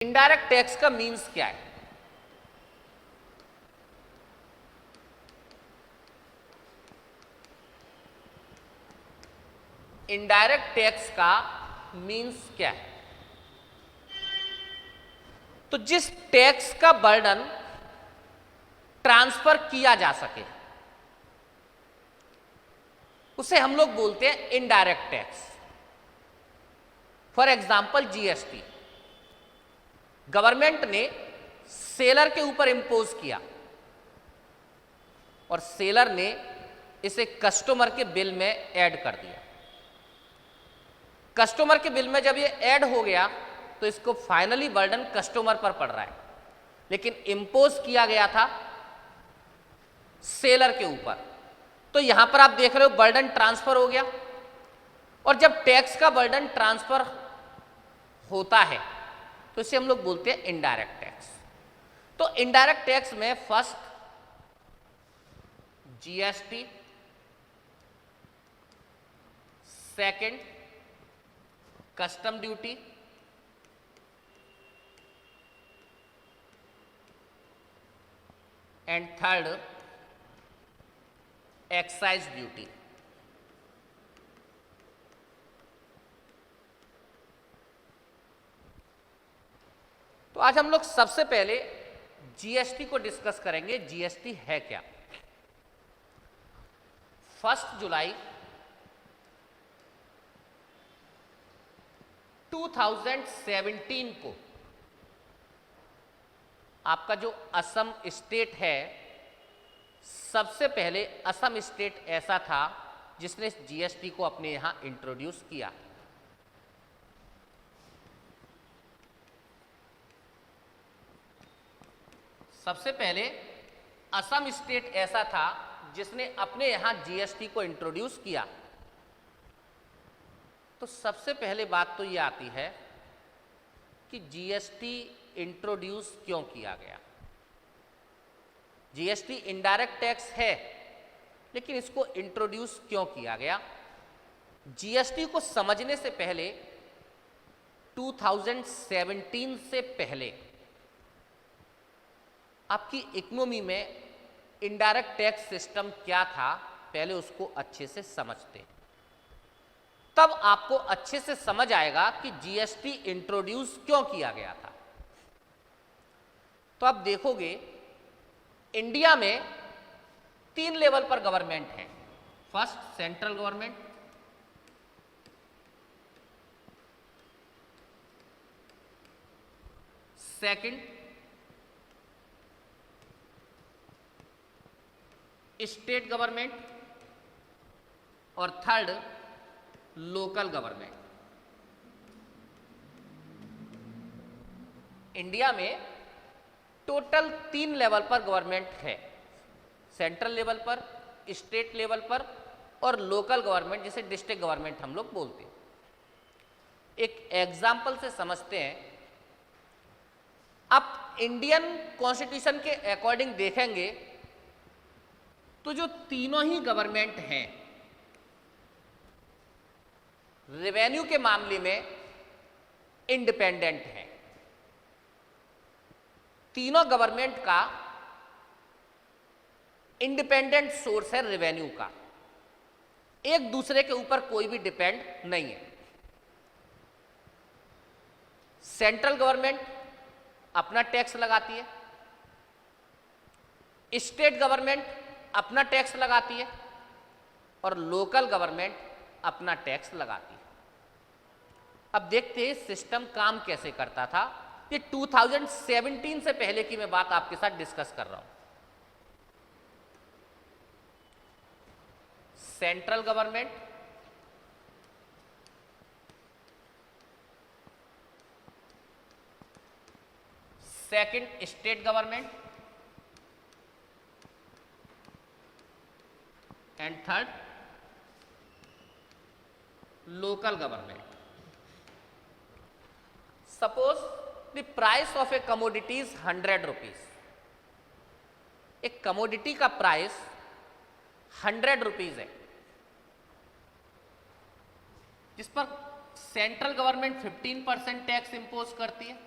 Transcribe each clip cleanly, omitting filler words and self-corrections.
Indirect tax का means क्या है? इनडायरेक्ट टैक्स का मीन्स क्या है? तो जिस टैक्स का बर्डन ट्रांसफर किया जा सके उसे हम लोग बोलते हैं indirect tax. For example GST government ने सेलर के ऊपर इंपोज किया और सेलर ने इसे कस्टमर के बिल में ऐड कर दिया। कस्टमर के बिल में जब ये ऐड हो गया तो इसको फाइनली बर्डन कस्टमर पर पड़ रहा है, लेकिन इंपोज किया गया था सेलर के ऊपर। तो यहां पर आप देख रहे हो बर्डन ट्रांसफर हो गया। और जब टैक्स का बर्डन ट्रांसफर होता है तो इसे हम लोग बोलते हैं इनडायरेक्ट टैक्स। तो इनडायरेक्ट टैक्स में first GST, second custom duty, and third excise duty. तो आज हम लोग सबसे पहले जीएसटी को डिस्कस करेंगे। जीएसटी है क्या? 1 जुलाई 2017 को आपका जो असम स्टेट है, सबसे पहले असम स्टेट ऐसा था जिसने जीएसटी को अपने यहां इंट्रोड्यूस किया। सबसे पहले असम स्टेट ऐसा था जिसने अपने यहां जीएसटी को इंट्रोड्यूस किया। तो सबसे पहले बात तो यह आती है कि जीएसटी इंट्रोड्यूस क्यों किया गया। जीएसटी इनडायरेक्ट टैक्स है, लेकिन इसको इंट्रोड्यूस क्यों किया गया? जीएसटी को समझने से पहले 2017 से पहले आपकी इकोनॉमी में इनडायरेक्ट टैक्स सिस्टम क्या था, पहले उसको अच्छे से समझते, तब आपको अच्छे से समझ आएगा कि जीएसटी इंट्रोड्यूस क्यों किया गया था। तो आप देखोगे इंडिया में 3 लेवल पर गवर्नमेंट है। First central government, second state government और थर्ड लोकल गवर्नमेंट। इंडिया में टोटल 3 लेवल पर गवर्नमेंट है, सेंट्रल लेवल पर, स्टेट लेवल पर और लोकल गवर्नमेंट, जिसे डिस्ट्रिक्ट गवर्नमेंट हम लोग बोलते हैं। एक एग्जाम्पल से समझते हैं। आप इंडियन कॉन्स्टिट्यूशन के अकॉर्डिंग देखेंगे तो जो तीनों ही गवर्नमेंट हैं रेवेन्यू के मामले में इंडिपेंडेंट हैं। तीनों गवर्नमेंट का इंडिपेंडेंट सोर्स है रेवेन्यू का, एक दूसरे के ऊपर कोई भी डिपेंड नहीं है। सेंट्रल गवर्नमेंट अपना टैक्स लगाती है, स्टेट गवर्नमेंट अपना टैक्स लगाती है और लोकल गवर्नमेंट अपना टैक्स लगाती है। अब देखते हैं सिस्टम काम कैसे करता था। ये 2017 से पहले की मैं बात आपके साथ डिस्कस कर रहा हूं। Central government second state government and third local government. Suppose the price of A commodity is 100 rupees. एक कमोडिटी का प्राइस 100 रुपीज है, जिस पर सेंट्रल गवर्नमेंट 15% टैक्स इंपोज करती है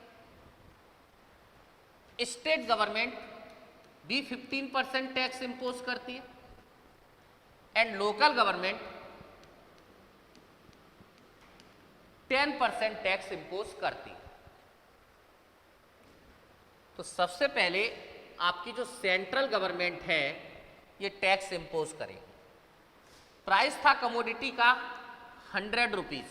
स्टेट गवर्नमेंट भी 15% टैक्स इंपोज करती है and local government 10% tax impose करती है। तो सबसे पहले आपकी जो सेंट्रल गवर्नमेंट है ये टैक्स इंपोज करेगी। प्राइस था कमोडिटी का 100 रुपीज,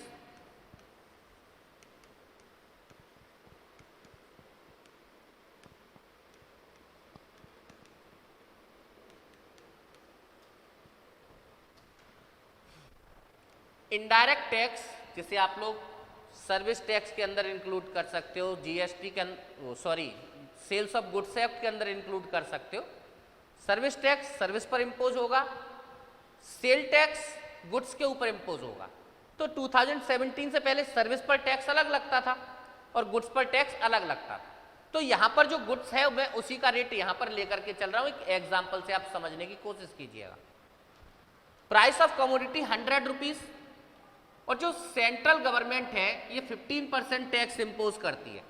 इनडायरेक्ट टैक्स जिसे आप लोग सर्विस टैक्स के अंदर इंक्लूड कर सकते हो, जीएसटी के सेल्स ऑफ गुड्स एक्ट के अंदर इंक्लूड कर सकते हो। सर्विस टैक्स सर्विस पर इंपोज होगा, सेल टैक्स गुड्स के ऊपर इंपोज होगा। तो 2017 से पहले सर्विस पर टैक्स अलग लगता था और गुड्स पर टैक्स अलग लगता था। तो यहां पर जो गुड्स है मैं उसी का रेट यहां पर लेकर के चल रहा हूं, एक एग्जाम्पल से आप समझने की कोशिश कीजिएगा। प्राइस ऑफ कमोडिटी 100 रुपीज और जो सेंट्रल गवर्नमेंट है ये 15% टैक्स इंपोज करती है।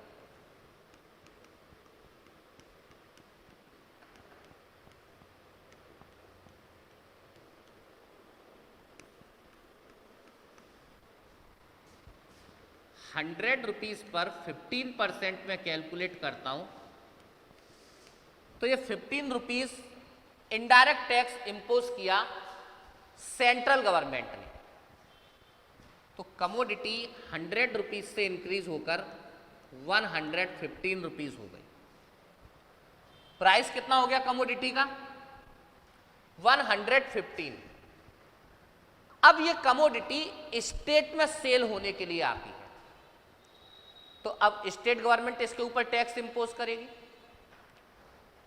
₹100 पर 15% में कैलकुलेट करता हूं तो ये 15 रुपीज इनडायरेक्ट टैक्स इंपोज किया सेंट्रल गवर्नमेंट ने। तो कमोडिटी 100 रुपीज से इंक्रीज होकर 115 रुपीज हो गई। प्राइस कितना हो गया कमोडिटी का? 115। अब ये कमोडिटी स्टेट में सेल होने के लिए आती है, तो अब स्टेट गवर्नमेंट इसके ऊपर टैक्स इंपोज करेगी।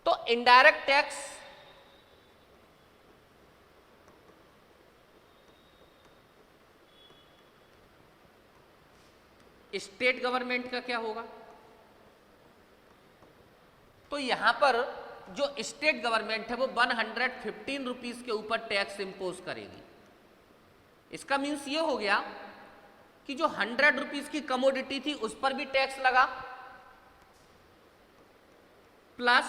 तो इनडायरेक्ट टैक्स स्टेट गवर्नमेंट का क्या होगा? तो यहां पर जो स्टेट गवर्नमेंट है वो 115 रुपीज के ऊपर टैक्स इंपोज करेगी। इसका मीन्स ये हो गया कि जो 100 रुपीज की कमोडिटी थी उस पर भी टैक्स लगा, प्लस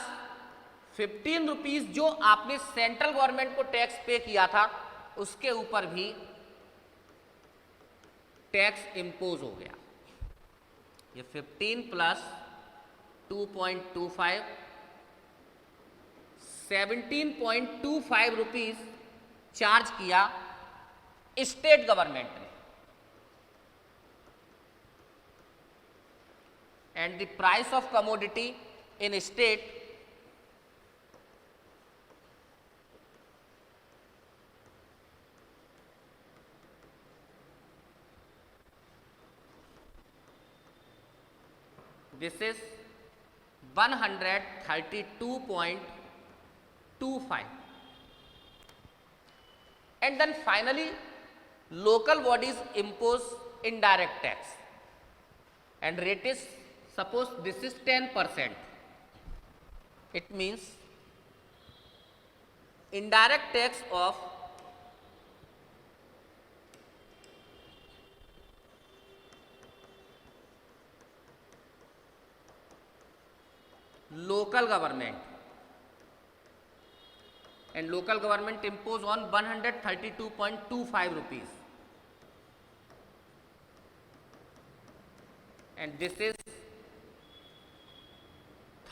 15 रुपीज जो आपने सेंट्रल गवर्नमेंट को टैक्स पे किया था उसके ऊपर भी टैक्स इंपोज हो गया। ये 15 प्लस 2.25 17.25 रुपीज चार्ज किया स्टेट गवर्नमेंट ने। And the price of commodity in state this is 132.25 and then finally local bodies impose indirect tax and rate is, suppose this is 10%, it means indirect tax of local government and local government impose on 132.25 rupees and this is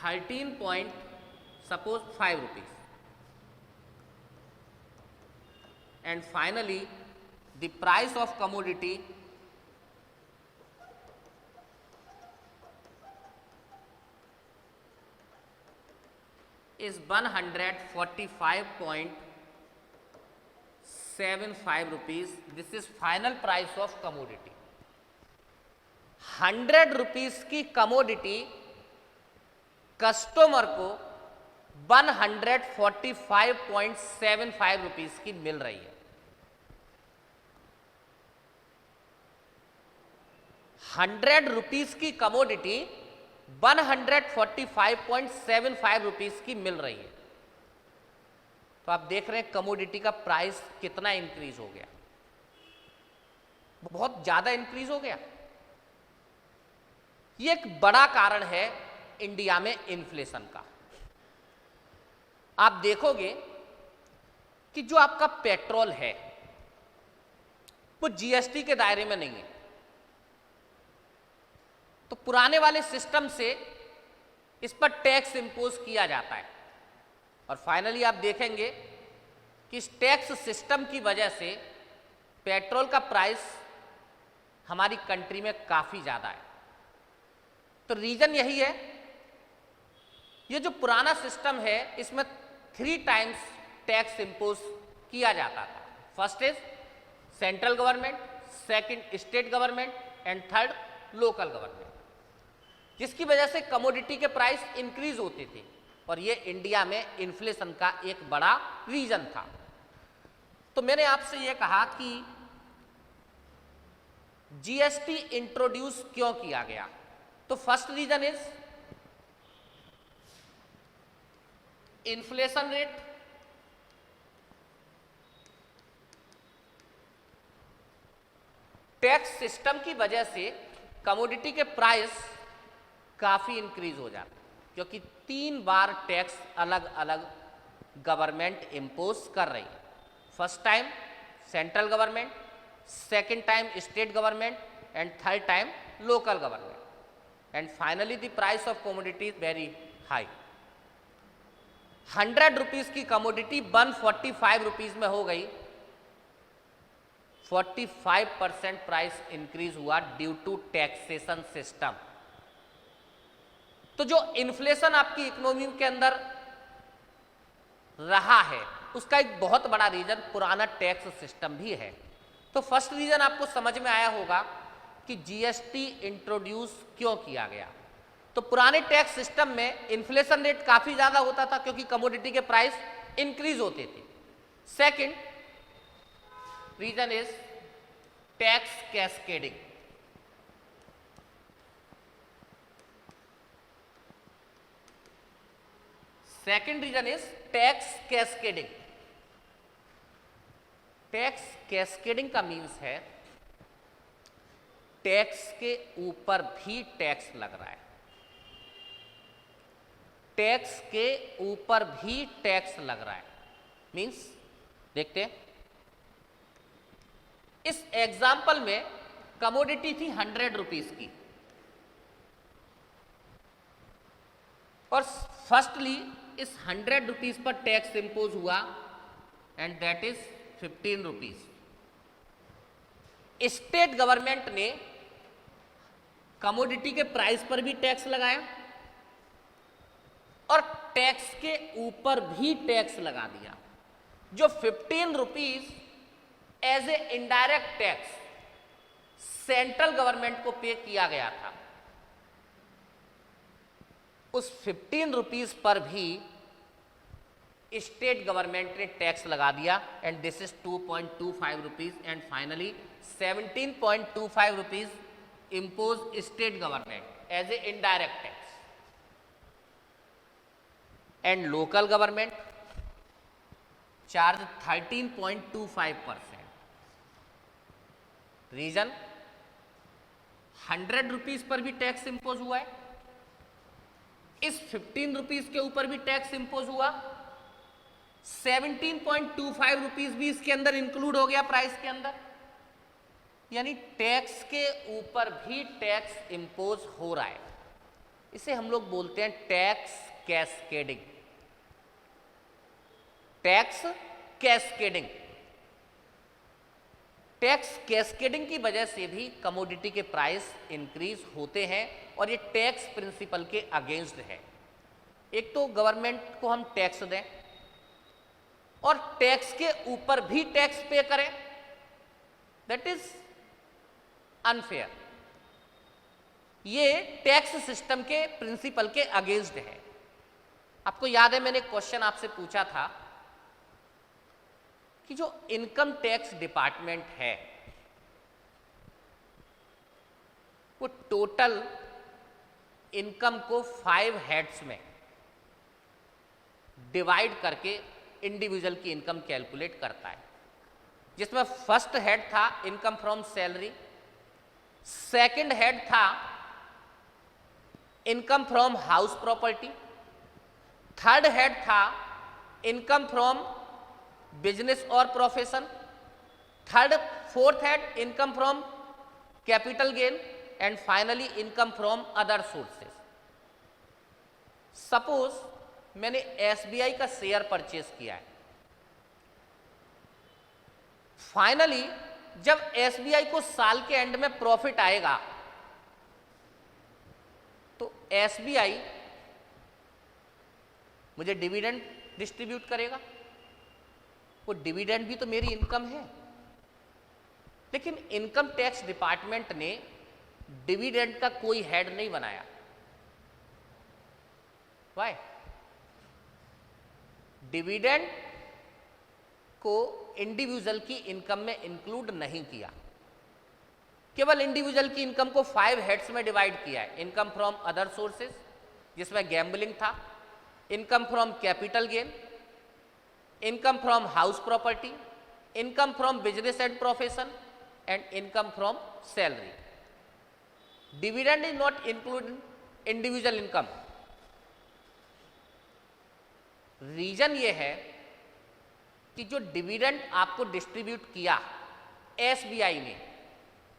13.5 rupees and finally the price of commodity is 145.75 rupees. This is final price of commodity. 100 rupees की commodity customer को 145.75 rupees की मिल रही है। 100 rupees की commodity 145.75 rupees की मिल रही है। तो आप देख रहे हैं कमोडिटी का प्राइस कितना इंक्रीज हो गया, बहुत ज्यादा इंक्रीज हो गया। ये एक बड़ा कारण है इंडिया में इन्फ्लेशन का। आप देखोगे कि जो आपका पेट्रोल है वो जीएसटी के दायरे में नहीं है। तो पुराने वाले सिस्टम से इस पर टैक्स इंपोज किया जाता है और फाइनली आप देखेंगे कि इस टैक्स सिस्टम की वजह से पेट्रोल का प्राइस हमारी कंट्री में काफी ज्यादा है। तो रीजन यही है, ये जो पुराना सिस्टम है इसमें 3 टाइम्स टैक्स इंपोज किया जाता था। First is central government, second state government and third local government, जिसकी वजह से कमोडिटी के प्राइस इंक्रीज होते थे और ये इंडिया में इन्फ्लेशन का एक बड़ा रीजन था। तो मैंने आपसे ये कहा कि जीएसटी इंट्रोड्यूस क्यों किया गया। तो first reason is inflation rate, tax system की वजह से कमोडिटी के प्राइस काफी इंक्रीज हो जाते क्योंकि 3 बार टैक्स अलग अलग गवर्नमेंट इंपोज कर रही है। First time central government, second time state government and third time local government and finally the price of commodity is very high. 100 rupees की कमोडिटी 145 रुपीज में हो गई। 45% प्राइस इंक्रीज हुआ ड्यू टू टैक्सेशन सिस्टम। तो जो inflation आपकी economy के अंदर रहा है उसका एक बहुत बड़ा रीजन पुराना टैक्स सिस्टम भी है। तो फर्स्ट रीजन आपको समझ में आया होगा कि जीएसटी इंट्रोड्यूस क्यों किया गया। तो पुराने टैक्स सिस्टम में इन्फ्लेशन रेट काफी ज्यादा होता था क्योंकि कमोडिटी के प्राइस इंक्रीज होते थे। Second reason is tax cascading. Second reason is tax cascading. Tax cascading का मीन्स है टैक्स के ऊपर भी टैक्स लग रहा है, टैक्स के ऊपर भी टैक्स लग रहा है। मीन्स देखते हैं, इस एग्जाम्पल में कमोडिटी थी 100 रुपीज की और फर्स्टली इस 100 रुपीज पर टैक्स इंपोज हुआ and that is 15 rupees. State government ने कमोडिटी के प्राइस पर भी टैक्स लगाया और टैक्स के ऊपर भी टैक्स लगा दिया। जो 15 rupees as a indirect tax central government को पे किया गया था, उस 15 रुपीज पर भी स्टेट गवर्नमेंट ने टैक्स लगा दिया and this is 2.25 rupees and finally 17.25 rupees impose state government as a indirect tax and local government charge 13.25%। Reason 100 rupees पर भी टैक्स इंपोज हुआ है, इस 15 रुपीज के ऊपर भी टैक्स इंपोज हुआ, 17.25 रुपीज भी इसके अंदर इंक्लूड हो गया प्राइस के अंदर, यानी टैक्स के ऊपर भी टैक्स इंपोज हो रहा है। इसे हम लोग बोलते हैं tax cascading. Tax cascading, tax cascading की वजह से भी कमोडिटी के प्राइस इंक्रीज होते हैं और ये टैक्स प्रिंसिपल के अगेंस्ट है। एक तो गवर्नमेंट को हम टैक्स दें और टैक्स के ऊपर भी टैक्स पे करें, दैट इज अनफेयर। ये टैक्स सिस्टम के प्रिंसिपल के अगेंस्ट है। आपको याद है मैंने क्वेश्चन आपसे पूछा था कि जो इनकम टैक्स डिपार्टमेंट है वो टोटल इनकम को 5 हेड्स में डिवाइड करके इंडिविजुअल की इनकम कैलकुलेट करता है, जिसमें फर्स्ट हेड था income from salary, second head था income from house property. Third head था इनकम फ्रॉम बिजनेस और profession. Fourth head income from capital gain and finally income from other sources. Suppose मैंने SBI का share purchase किया है, finally जब SBI को साल के एंड में प्रॉफिट आएगा तो एसबीआई मुझे डिविडेंड डिस्ट्रीब्यूट करेगा। वो डिविडेंड भी तो मेरी इनकम है, लेकिन इनकम टैक्स डिपार्टमेंट ने डिविडेंड का कोई हेड नहीं बनाया। वाई? डिविडेंड को इंडिविजुअल की इनकम में इंक्लूड नहीं किया, केवल इंडिविजुअल की इनकम को 5 हेड्स में डिवाइड किया है। इनकम फ्रॉम अदर सोर्सेस जिसमें गैम्बलिंग था, income from capital gain, income from house property, income from business and profession and income from salary. Dividend is not include individual income. Reason ये है कि जो dividend आपको distribute किया SBI ने,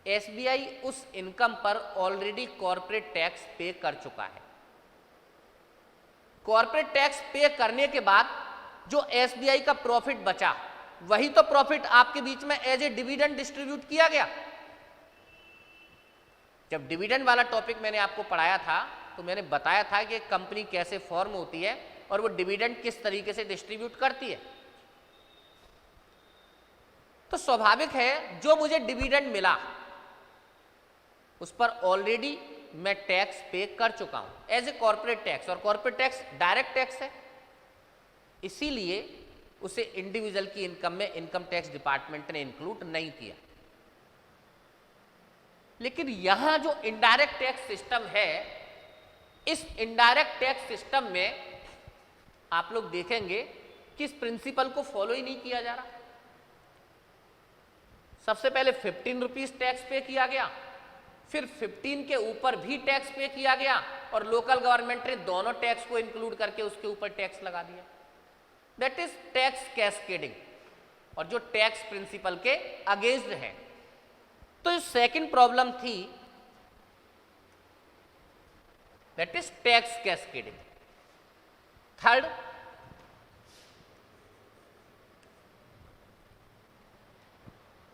SBI उस इनकम पर ऑलरेडी कॉर्पोरेट टैक्स पे कर चुका है। कॉर्पोरेट टैक्स पे करने के बाद जो एसबीआई का प्रॉफिट बचा, वही तो प्रॉफिट आपके बीच में एज ए डिविडेंड डिस्ट्रीब्यूट किया गया। जब डिविडेंड वाला टॉपिक मैंने आपको पढ़ाया था तो मैंने बताया था कि कंपनी कैसे फॉर्म होती है और वो डिविडेंड किस तरीके से डिस्ट्रीब्यूट करती है। तो स्वाभाविक है जो मुझे डिविडेंड मिला उस पर ऑलरेडी मैं टैक्स पे कर चुका हूं एज ए कॉर्पोरेट टैक्स, और कॉर्पोरेट टैक्स डायरेक्ट टैक्स है, इसीलिए उसे इंडिविजुअल की इनकम में इनकम टैक्स डिपार्टमेंट ने इंक्लूड नहीं किया। लेकिन यहां जो इनडायरेक्ट टैक्स सिस्टम है, इस इनडायरेक्ट टैक्स सिस्टम में आप लोग देखेंगे कि इस प्रिंसिपल को फॉलो ही नहीं किया जा रहा। सबसे पहले 15 रुपीज टैक्स पे किया गया, फिर 15 के ऊपर भी टैक्स पे किया गया और लोकल गवर्नमेंट ने दोनों टैक्स को इंक्लूड करके उसके ऊपर टैक्स लगा दिया। दैट इज टैक्स कैस्केडिंग, और जो टैक्स प्रिंसिपल के अगेंस्ट है। तो जो सेकंड प्रॉब्लम थी that is tax cascading. Third,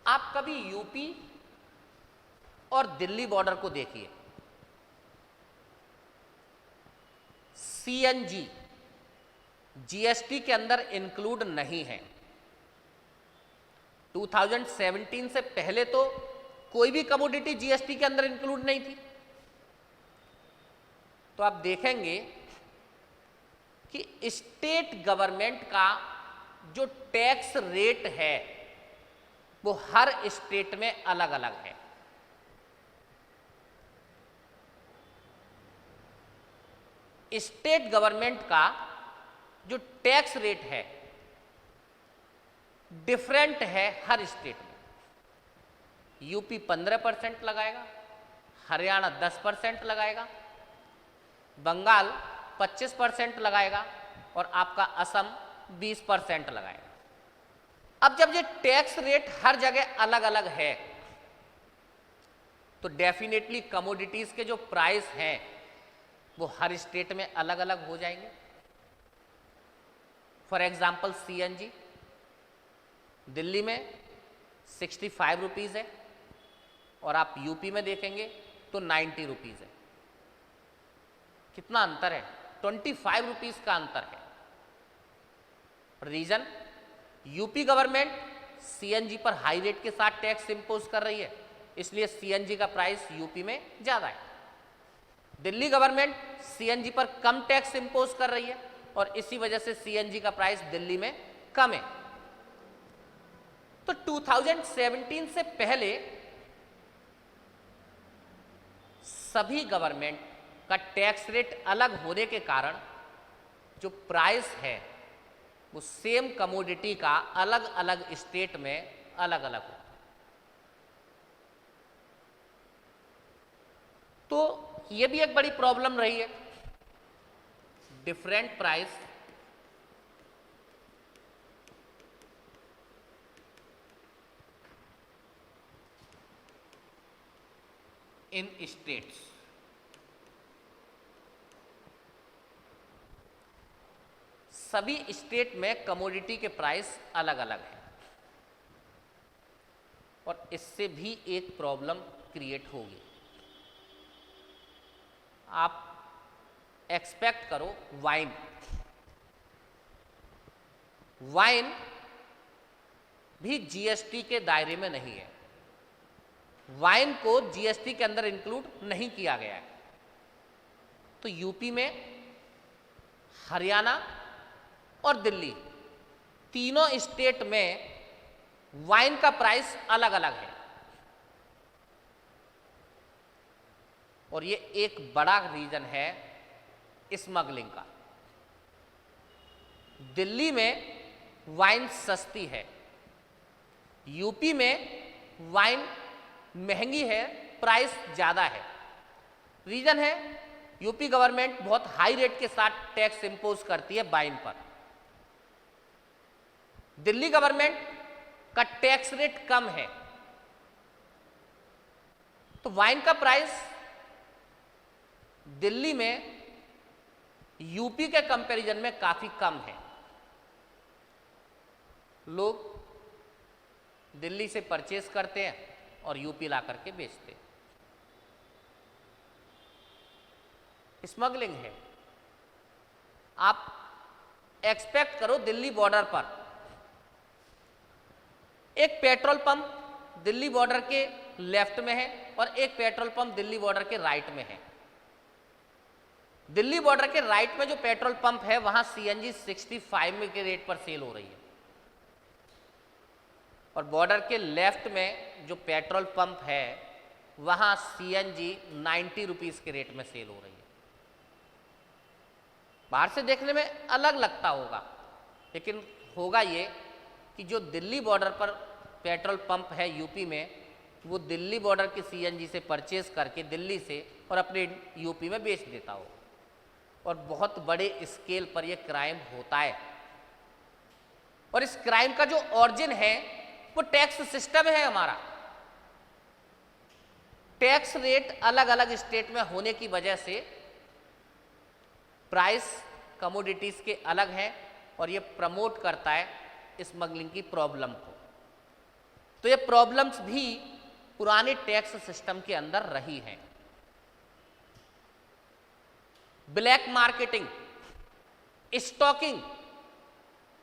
आप कभी यूपी और दिल्ली बॉर्डर को देखिए, सीएनजी जीएसटी के अंदर इंक्लूड नहीं है। 2017 से पहले तो कोई भी कमोडिटी जीएसटी के अंदर इंक्लूड नहीं थी। तो आप देखेंगे कि स्टेट गवर्नमेंट का जो टैक्स रेट है वो हर स्टेट में अलग अलग है। स्टेट गवर्नमेंट का जो टैक्स रेट है डिफरेंट है हर स्टेट में। यूपी 15% लगाएगा, हरियाणा 10% लगाएगा, बंगाल 25% लगाएगा और आपका असम 20% लगाएगा। अब जब ये टैक्स रेट हर जगह अलग अलग है तो डेफिनेटली कमोडिटीज के जो प्राइस हैं वो हर स्टेट में अलग अलग हो जाएंगे। फॉर एग्जाम्पल सीएनजी दिल्ली में 65 रुपीज़ है और आप यूपी में देखेंगे तो 90 रुपीज़ है। कितना अंतर है? 25 रुपीज़ का अंतर है। रीजन, यूपी गवर्नमेंट सीएनजी पर हाई रेट के साथ टैक्स इंपोज कर रही है, इसलिए सीएनजी का प्राइस यूपी में ज़्यादा है। दिल्ली गवर्नमेंट सीएनजी पर कम टैक्स इंपोज कर रही है और इसी वजह से सीएनजी का प्राइस दिल्ली में कम है। तो 2017 से पहले सभी गवर्नमेंट का टैक्स रेट अलग होने के कारण जो प्राइस है वो सेम कमोडिटी का अलग अलग स्टेट में अलग अलग हो। तो ये भी एक बड़ी प्रॉब्लम रही है। Different price in states. सभी स्टेट में कमोडिटी के प्राइस अलग अलग हैं और इससे भी एक प्रॉब्लम क्रिएट होगी। आप एक्सपेक्ट करो वाइन भी जीएसटी के दायरे में नहीं है, वाइन को जीएसटी के अंदर इंक्लूड नहीं किया गया है। तो यूपी में, हरियाणा और दिल्ली, तीनों स्टेट में वाइन का प्राइस अलग अलग है और ये एक बड़ा रीजन है स्मगलिंग का। दिल्ली में वाइन सस्ती है, यूपी में वाइन महंगी है, प्राइस ज़्यादा है। रीजन है यूपी गवर्नमेंट बहुत हाई रेट के साथ टैक्स इंपोज करती है वाइन पर। दिल्ली गवर्नमेंट का टैक्स रेट कम है, तो वाइन का प्राइस दिल्ली में यूपी के कंपैरिजन में काफी कम है। लोग दिल्ली से परचेज करते हैं और यूपी ला करके बेचते हैं। स्मगलिंग है। आप एक्सपेक्ट करो दिल्ली बॉर्डर पर एक पेट्रोल पंप दिल्ली बॉर्डर के लेफ्ट में है और एक पेट्रोल पंप दिल्ली बॉर्डर के राइट में है। दिल्ली बॉर्डर के राइट में जो पेट्रोल पंप है वहां सीएनजी 65 में के रेट पर सेल हो रही है और बॉर्डर के लेफ्ट में जो पेट्रोल पंप है वहां सीएनजी 90 रुपीस के रेट में सेल हो रही है। बाहर से देखने में अलग लगता होगा, लेकिन होगा ये कि जो दिल्ली बॉर्डर पर पेट्रोल पंप है यूपी में, वो दिल्ली बॉर्डर के सीएनजी से परचेज करके दिल्ली से और अपने यूपी में बेच देता हो और बहुत बड़े स्केल पर यह क्राइम होता है। और इस क्राइम का जो ऑरिजिन है वो टैक्स सिस्टम है हमारा। टैक्स रेट अलग अलग स्टेट में होने की वजह से प्राइस कमोडिटीज के अलग हैं और ये प्रमोट करता है स्मगलिंग की प्रॉब्लम को। तो ये प्रॉब्लम्स भी पुराने टैक्स सिस्टम के अंदर रही हैं। ब्लैक मार्केटिंग, स्टॉकिंग,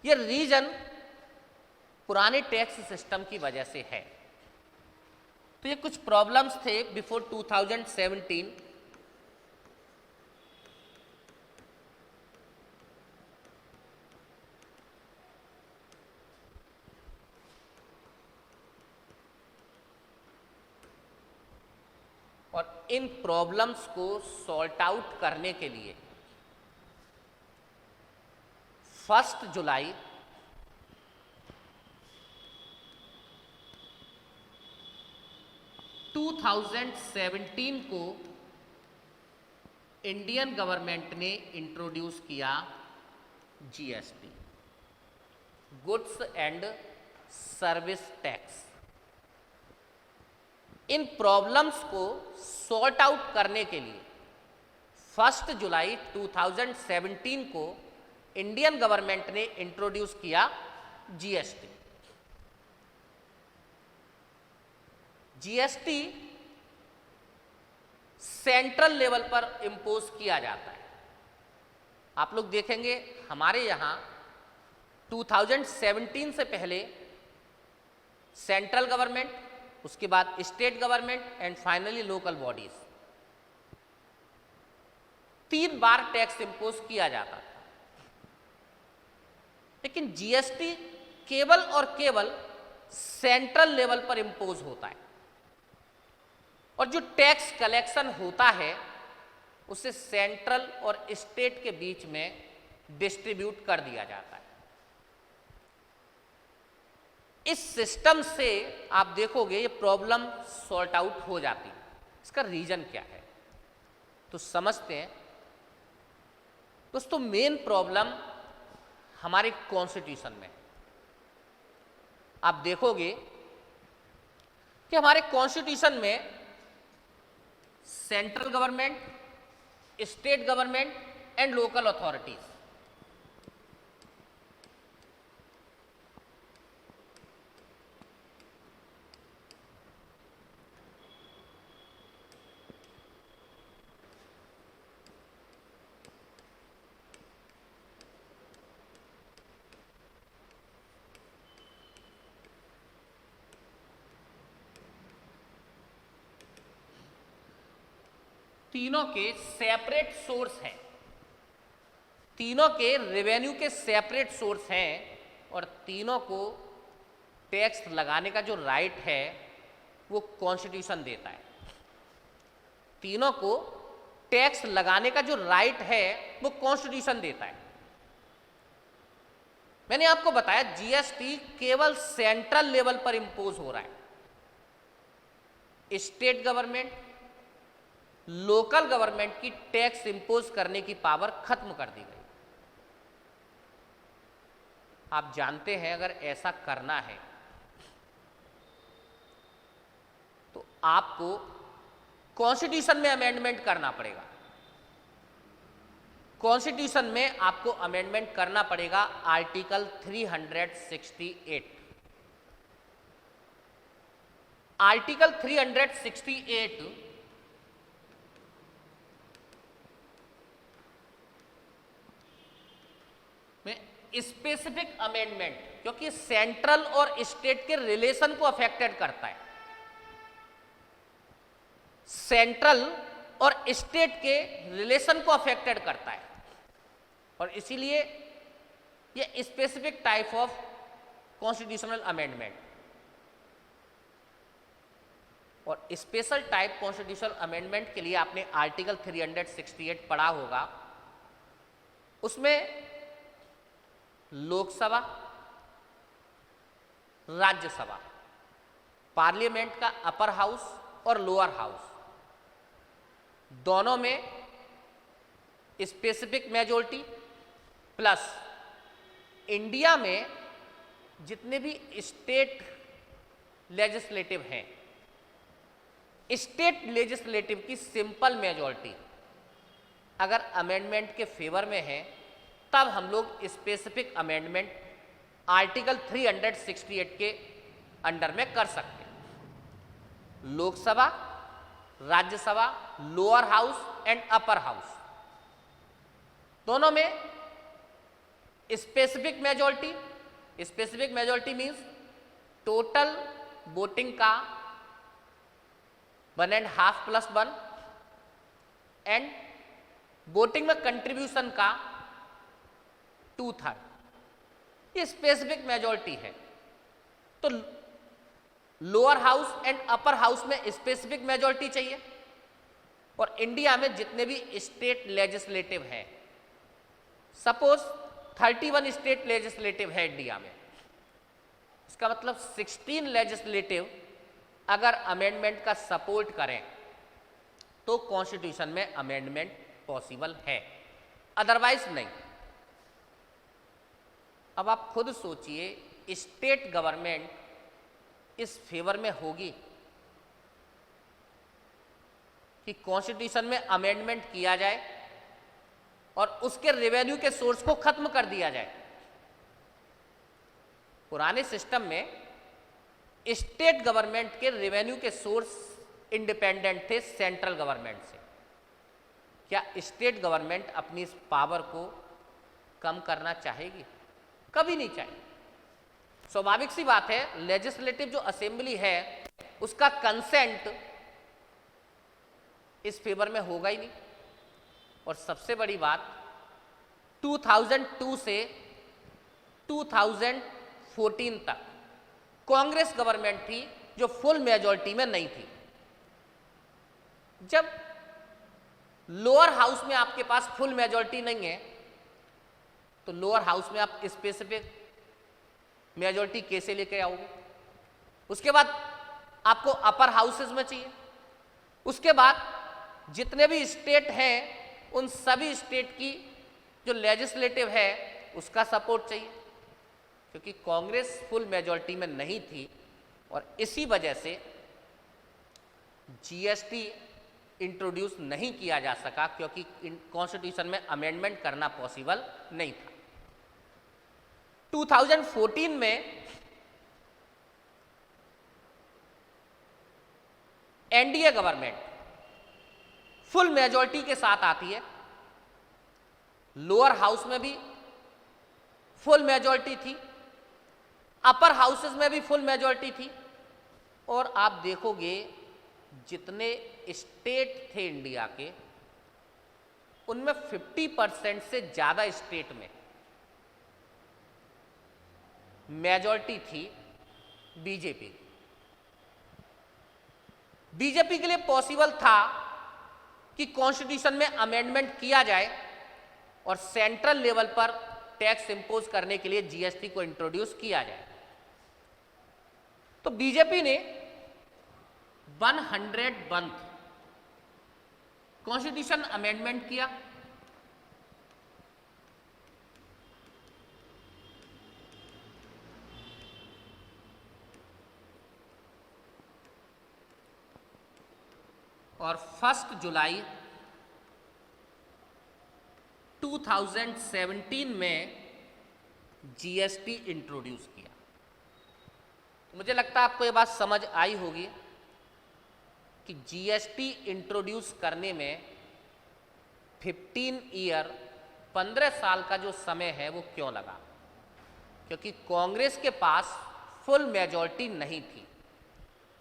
ये रीजन पुराने टैक्स सिस्टम की वजह से है। तो ये कुछ प्रॉब्लम्स थे बिफोर 2017। और इन प्रॉब्लम्स को सॉल्ट आउट करने के लिए 1 जुलाई 2017 को इंडियन गवर्नमेंट ने इंट्रोड्यूस किया GST, goods and service tax. In problems को सॉर्ट आउट करने के लिए 1 जुलाई 2017 को इंडियन गवर्नमेंट ने इंट्रोड्यूस किया जीएसटी। जीएसटी सेंट्रल लेवल पर इंपोज किया जाता है। आप लोग देखेंगे हमारे यहाँ 2017 से पहले सेंट्रल गवर्नमेंट, उसके बाद state government and finally local bodies, 3 bar tax impose किया जाता था। लेकिन जीएसटी केवल और केवल सेंट्रल लेवल पर इंपोज होता है और जो टैक्स कलेक्शन होता है उसे सेंट्रल और स्टेट के बीच में डिस्ट्रीब्यूट कर दिया जाता है। इस सिस्टम से आप देखोगे ये प्रॉब्लम सॉर्ट आउट हो जाती है। इसका रीजन क्या है? तो समझते हैं दोस्तों, मेन प्रॉब्लम हमारे कॉन्स्टिट्यूशन में। आप देखोगे कि हमारे कॉन्स्टिट्यूशन में central government, state government and local authorities, तीनों के सेपरेट सोर्स हैं, तीनों के रेवेन्यू के सेपरेट सोर्स हैं, और तीनों को टैक्स लगाने का जो राइट है वो कॉन्स्टिट्यूशन देता है। तीनों को टैक्स लगाने का जो राइट है वो कॉन्स्टिट्यूशन देता है। मैंने आपको बताया जीएसटी केवल सेंट्रल लेवल पर इंपोज हो रहा है, स्टेट गवर्नमेंट, लोकल गवर्नमेंट की टैक्स इंपोज करने की पावर खत्म कर दी गई। आप जानते हैं अगर ऐसा करना है तो आपको कॉन्स्टिट्यूशन में अमेंडमेंट करना पड़ेगा। कॉन्स्टिट्यूशन में आपको अमेंडमेंट करना पड़ेगा आर्टिकल 368। आर्टिकल 368 में स्पेसिफिक अमेंडमेंट, क्योंकि सेंट्रल और स्टेट के रिलेशन को अफेक्टेड करता है, सेंट्रल और स्टेट के रिलेशन को अफेक्टेड करता है, और इसीलिए ये specific type of constitutional amendment. और स्पेशल टाइप कॉन्स्टिट्यूशनल अमेंडमेंट के लिए आपने आर्टिकल 368 पढ़ा होगा। उसमें लोकसभा, राज्यसभा, पार्लियामेंट का अपर हाउस और लोअर हाउस दोनों में स्पेसिफिक मेजॉरिटी प्लस इंडिया में जितने भी स्टेट लेजिस्लेटिव हैं, स्टेट लेजिस्लेटिव की सिंपल मेजॉरिटी अगर अमेंडमेंट के फेवर में है तब हम लोग स्पेसिफिक अमेंडमेंट आर्टिकल 368 के अंडर में कर सकते हैं। Lok Sabha, Rajya Sabha, lower house and upper house दोनों में specific majority. Specific majority means total voting का 1.5 + 1 एंड वोटिंग में कंट्रीब्यूशन का 2/3, ये स्पेसिफिक मेजॉरिटी है। तो lower house and upper house में स्पेसिफिक मेजॉरिटी चाहिए, और इंडिया में जितने भी स्टेट लेजिस्लेटिव हैं, सपोज 31 स्टेट लेजिस्लेटिव है इंडिया में, इसका मतलब 16 लेजिस्लेटिव अगर अमेंडमेंट का सपोर्ट करें तो कॉन्स्टिट्यूशन में अमेंडमेंट पॉसिबल है, अदरवाइज नहीं। अब आप खुद सोचिए, स्टेट गवर्नमेंट इस फेवर में होगी कि कॉन्स्टिट्यूशन में अमेंडमेंट किया जाए और उसके रेवेन्यू के सोर्स को खत्म कर दिया जाए। पुराने सिस्टम में स्टेट गवर्नमेंट के रेवेन्यू के सोर्स इंडिपेंडेंट थे सेंट्रल गवर्नमेंट से। क्या स्टेट गवर्नमेंट अपनी इस पावर को कम करना चाहेगी? कभी नहीं चाहेगी। स्वाभाविक सी बात है, लेजिस्लेटिव जो असेंबली है उसका कंसेंट इस फेवर में होगा ही नहीं। और सबसे बड़ी बात, 2002 से 2014 तक कांग्रेस गवर्नमेंट थी जो फुल मेजॉरिटी में नहीं थी। जब लोअर हाउस में आपके पास फुल मेजॉरिटी नहीं है तो लोअर हाउस में आप स्पेसिफिक मेजॉरिटी कैसे लेके आओगे? उसके बाद आपको अपर हाउसेज में चाहिए, उसके बाद जितने भी स्टेट हैं उन सभी स्टेट की जो लेजिस्लेटिव है उसका सपोर्ट चाहिए, क्योंकि कांग्रेस फुल मेजॉरिटी में नहीं थी और इसी वजह से जीएसटी इंट्रोड्यूस नहीं किया जा सका, क्योंकि कॉन्स्टिट्यूशन में अमेंडमेंट करना पॉसिबल नहीं था। 2014 में एनडीए गवर्नमेंट फुल मेजॉरिटी के साथ आती है, लोअर हाउस में भी फुल मेजॉरिटी थी, अपर हाउसेस में भी फुल मेजॉरिटी थी, और आप देखोगे जितने स्टेट थे इंडिया के उनमें 50% से ज्यादा स्टेट में मेजॉरिटी थी बीजेपी। बीजेपी के लिए पॉसिबल था कि कॉन्स्टिट्यूशन में अमेंडमेंट किया जाए और सेंट्रल लेवल पर टैक्स इंपोज करने के लिए जीएसटी को इंट्रोड्यूस किया जाए। तो बीजेपी ने 100th कॉन्स्टिट्यूशन अमेंडमेंट किया। और 1 जुलाई 2017 में जीएसटी इंट्रोड्यूस किया। मुझे लगता है आपको ये बात समझ आई होगी कि जीएसटी इंट्रोड्यूस करने में 15 साल का जो समय है वो क्यों लगा, क्योंकि कांग्रेस के पास फुल मेजॉरिटी नहीं थी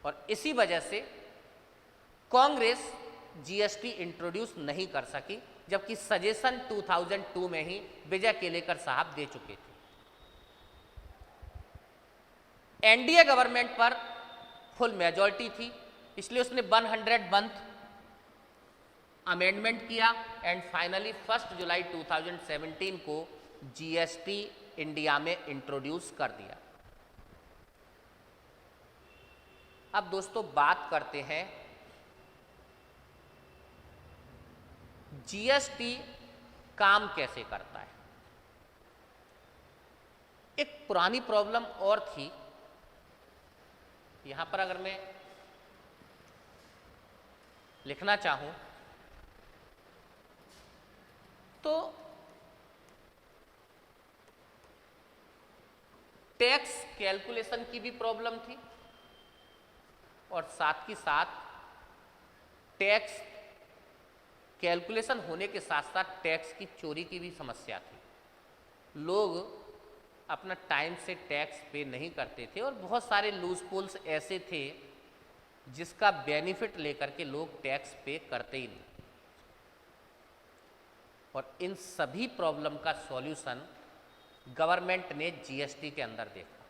और इसी वजह से कांग्रेस जीएसटी इंट्रोड्यूस नहीं कर सकी, जबकि सजेशन 2002 में ही विजय केलेकर साहब दे चुके थे। एनडीए गवर्नमेंट पर फुल मेजॉरिटी थी, इसलिए उसने 100th अमेंडमेंट किया एंड फाइनली 1 जुलाई 2017 को जीएसटी इंडिया में इंट्रोड्यूस कर दिया। अब दोस्तों बात करते हैं जीएसटी काम कैसे करता है। एक पुरानी प्रॉब्लम और थी, यहां पर अगर मैं लिखना चाहूं तो टैक्स कैलकुलेशन की भी प्रॉब्लम थी और साथ ही साथ टैक्स कैलकुलेशन होने के साथ साथ टैक्स की चोरी की भी समस्या थी। लोग अपना टाइम से टैक्स पे नहीं करते थे और बहुत सारे लूज पोल्स ऐसे थे जिसका बेनिफिट लेकर के लोग टैक्स पे करते ही नहीं। और इन सभी प्रॉब्लम का सॉल्यूशन गवर्नमेंट ने जीएसटी के अंदर देखा।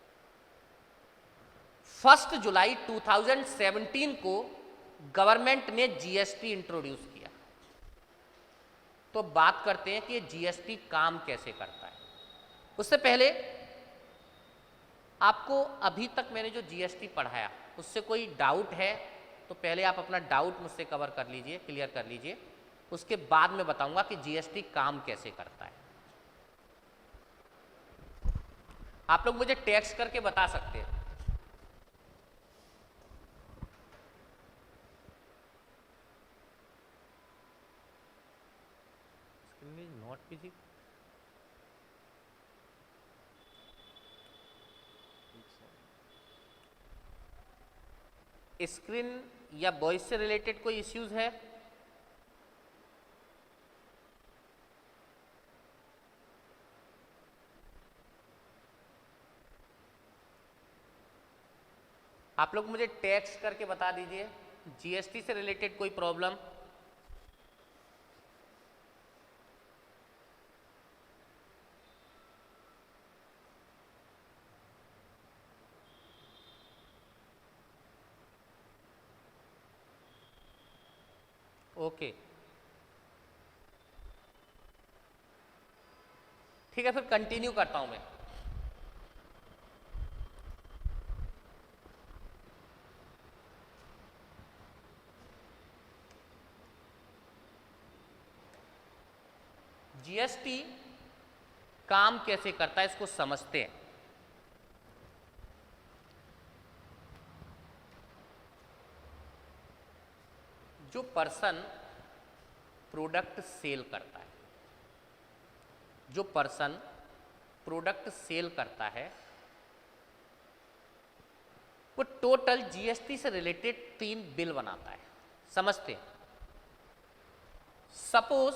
1 जुलाई 2017 को गवर्नमेंट ने जीएसटी इंट्रोड्यूस किया। तो बात करते हैं कि ये जीएसटी काम कैसे करता है। उससे पहले आपको अभी तक मैंने जो जीएसटी पढ़ाया उससे कोई डाउट है तो पहले आप अपना डाउट मुझसे कवर कर लीजिए, क्लियर कर लीजिए, उसके बाद मैं बताऊंगा कि जीएसटी काम कैसे करता है। आप लोग मुझे टेक्स्ट करके बता सकते हैं। Not busy. स्क्रीन या वॉइस से रिलेटेड कोई इश्यूज है? आप लोग मुझे टेक्स्ट करके बता दीजिए जीएसटी से रिलेटेड कोई प्रॉब्लम। ओके, ठीक है, फिर कंटिन्यू करता हूं मैं। जीएसटी काम कैसे करता है इसको समझते हैं। जो पर्सन प्रोडक्ट सेल करता है, जो पर्सन प्रोडक्ट सेल करता है, वो टोटल जीएसटी से रिलेटेड 3 बिल बनाता है। समझते हैं। सपोज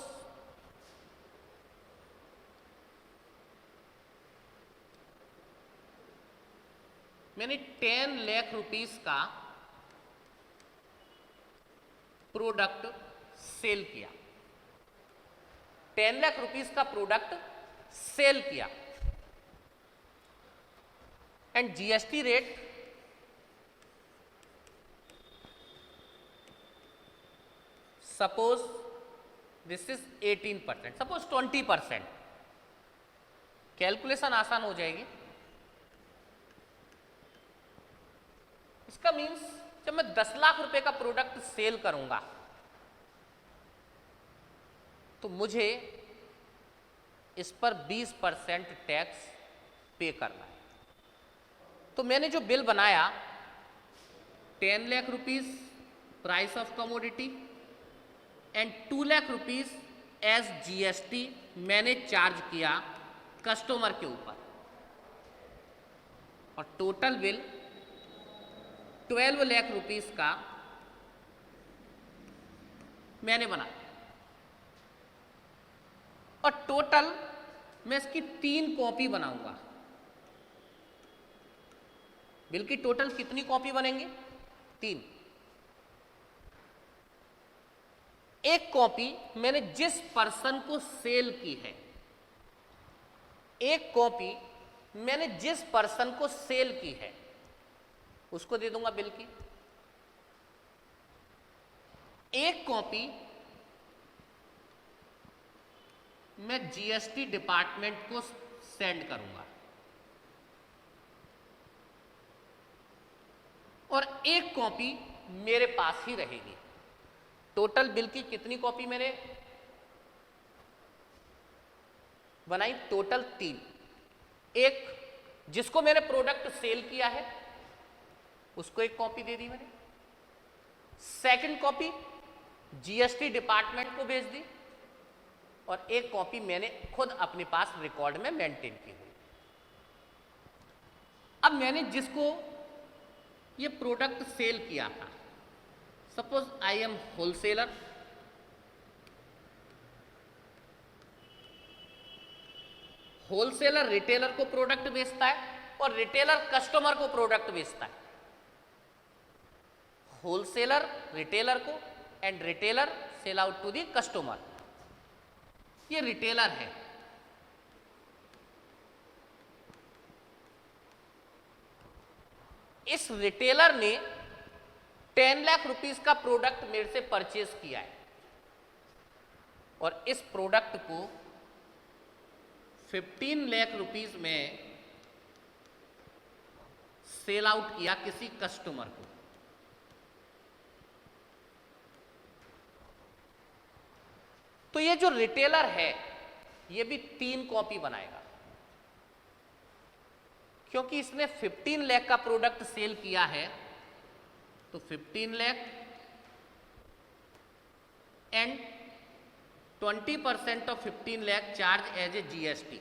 मैंने 10 लाख रुपीस का प्रोडक्ट सेल किया, 10 लाख रुपीस का प्रोडक्ट सेल किया and GST rate suppose this is 18%, suppose 20%। Calculation आसान हो जाएगी। इसका मीन्स जब मैं 10 लाख रुपए का प्रोडक्ट सेल करूंगा तो मुझे इस पर 20% टैक्स पे करना है। तो मैंने जो बिल बनाया 10 lakh rupees price of commodity and 2 lakh rupees as GST मैंने चार्ज किया कस्टमर के ऊपर, और टोटल बिल 12 लाख रुपीस का मैंने बनाया। और टोटल मैं इसकी 3 कॉपी बनाऊंगा। बिल की टोटल कितनी कॉपी बनेंगे? 3। एक कॉपी मैंने जिस पर्सन को सेल की है, एक कॉपी मैंने जिस पर्सन को सेल की है उसको दे दूंगा बिल की। एक कॉपी मैं जीएसटी डिपार्टमेंट को सेंड करूंगा और एक कॉपी मेरे पास ही रहेगी। टोटल बिल की कितनी कॉपी मैंने बनाई? टोटल 3। एक जिसको मैंने प्रोडक्ट सेल किया है उसको एक कॉपी दे दी मैंने, सेकंड कॉपी जीएसटी डिपार्टमेंट को भेज दी, और एक कॉपी मैंने खुद अपने पास रिकॉर्ड में मेंटेन की हुई। अब मैंने जिसको ये प्रोडक्ट सेल किया था, suppose I am wholesaler, wholesaler retailer को प्रोडक्ट बेचता है और रिटेलर कस्टमर को प्रोडक्ट बेचता है। होलसेलर रिटेलर को and retailer sell out to the customer. ये रिटेलर है। इस रिटेलर ने 10 लाख रुपीस का प्रोडक्ट मेरे से परचेज किया है और इस प्रोडक्ट को 15 लाख रुपीस में सेल आउट किया किसी कस्टमर को। तो ये जो रिटेलर है ये भी 3 कॉपी बनाएगा, क्योंकि इसने 15 लाख का प्रोडक्ट सेल किया है। तो 15 lakh and 20% of 15 lakh charge as a GST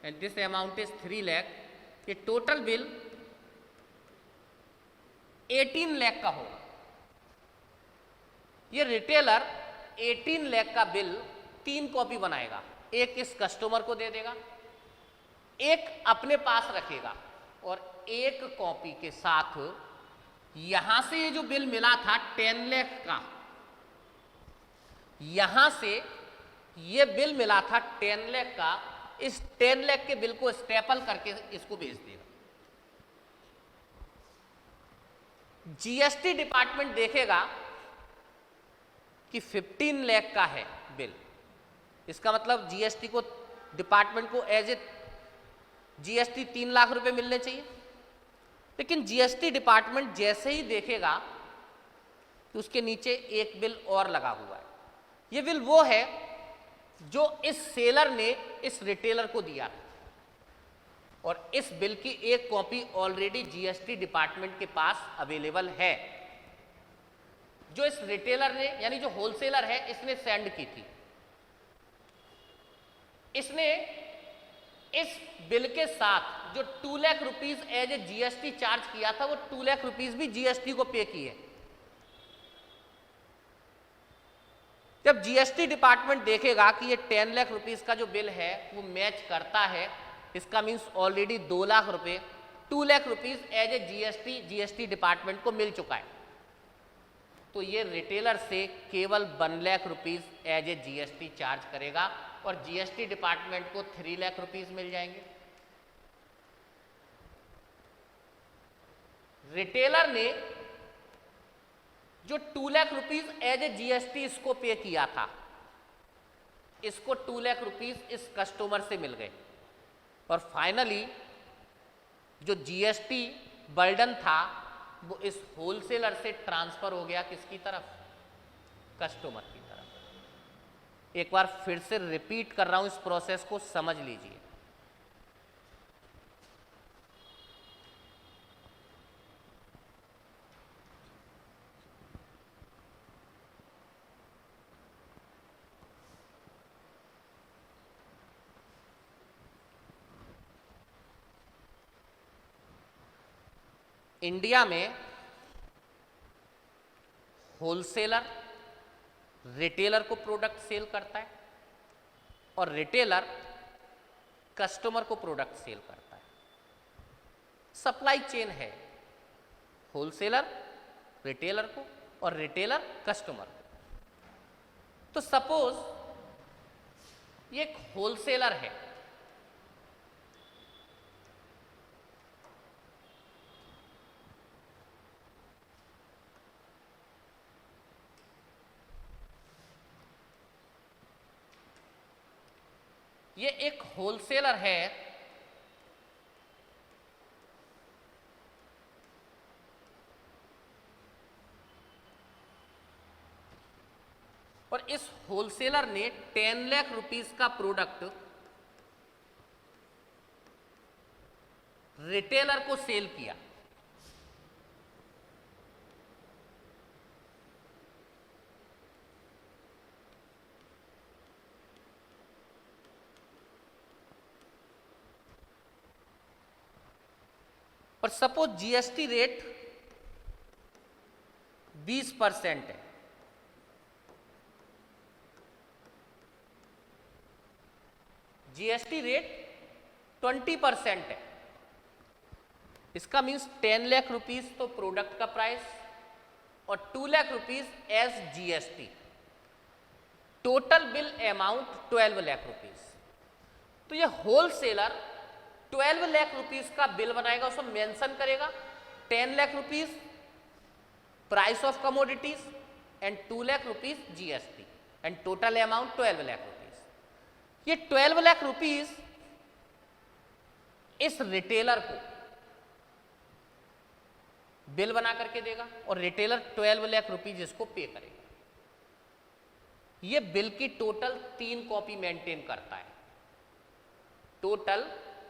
and this amount is 3 lakh. ये टोटल बिल 18 लाख का होगा। ये रिटेलर 18 लाख का बिल 3 कॉपी बनाएगा, एक इस कस्टमर को दे देगा, एक अपने पास रखेगा और एक कॉपी के साथ यहां से ये जो बिल मिला था 10 लाख का, यहां से ये बिल मिला था 10 लाख का, इस 10 लाख के बिल को स्टेपल करके इसको भेज देगा। जीएसटी डिपार्टमेंट देखेगा कि 15 लाख का है बिल, इसका मतलब जीएसटी को डिपार्टमेंट को एज ए जीएसटी 3 लाख रुपए मिलने चाहिए। लेकिन जीएसटी डिपार्टमेंट जैसे ही देखेगा कि उसके नीचे एक बिल और लगा हुआ है, ये बिल वो है जो इस सेलर ने इस रिटेलर को दिया, और इस बिल की एक कॉपी ऑलरेडी जीएसटी डिपार्टमेंट के पास अवेलेबल है, जो इस रिटेलर ने यानी जो होलसेलर है इसने सेंड की थी। इसने इस बिल के साथ जो 2 lakh rupees as a GST charge किया था, वो 2 लाख रुपीज भी जीएसटी को पे किए। जब जीएसटी डिपार्टमेंट देखेगा कि ये 10 लाख रुपीस का जो बिल है वो मैच करता है, इसका मीन्स ऑलरेडी 2 लाख रुपए 2 lakh rupees as a GST department को मिल चुका है, तो ये रिटेलर से केवल 1 lakh rupees as a GST charge करेगा और जीएसटी डिपार्टमेंट को 3 लाख रुपीस मिल जाएंगे। रिटेलर ने जो 2 lakh rupees as a GST इसको पे किया था, इसको 2 लाख रुपीस इस कस्टमर से मिल गए, और फाइनली जो जीएसटी बर्डन था वो इस होलसेलर से ट्रांसफर हो गया किसकी तरफ? कस्टमर की तरफ। एक बार फिर से रिपीट कर रहा हूं, इस प्रोसेस को समझ लीजिए। इंडिया में होलसेलर रिटेलर को प्रोडक्ट सेल करता है और रिटेलर कस्टमर को प्रोडक्ट सेल करता है। सप्लाई चेन है, होलसेलर रिटेलर को और रिटेलर कस्टमर को। तो सपोज ये एक होलसेलर है, ये एक होलसेलर है और इस होलसेलर ने 10 लाख रुपीस का प्रोडक्ट रिटेलर को सेल किया। और सपोज जीएसटी रेट 20% है, जीएसटी रेट 20% है, इसका मीन्स 10 लाख रुपीस तो प्रोडक्ट का प्राइस और 2 lakh rupees as GST, total bill amount 12 lakh rupees. तो ये होलसेलर 12 लाख रुपीस का बिल बनाएगा, उसमें मेंशन करेगा 10 lakh rupees price of commodities and 2 lakh rupees GST and total amount 12 lakh rupees. ये 12 लाख रुपीस इस रिटेलर को बिल बना करके देगा और रिटेलर 12 लाख रुपीस इसको पे करेगा। ये बिल की टोटल 3 कॉपी मेंटेन करता है, टोटल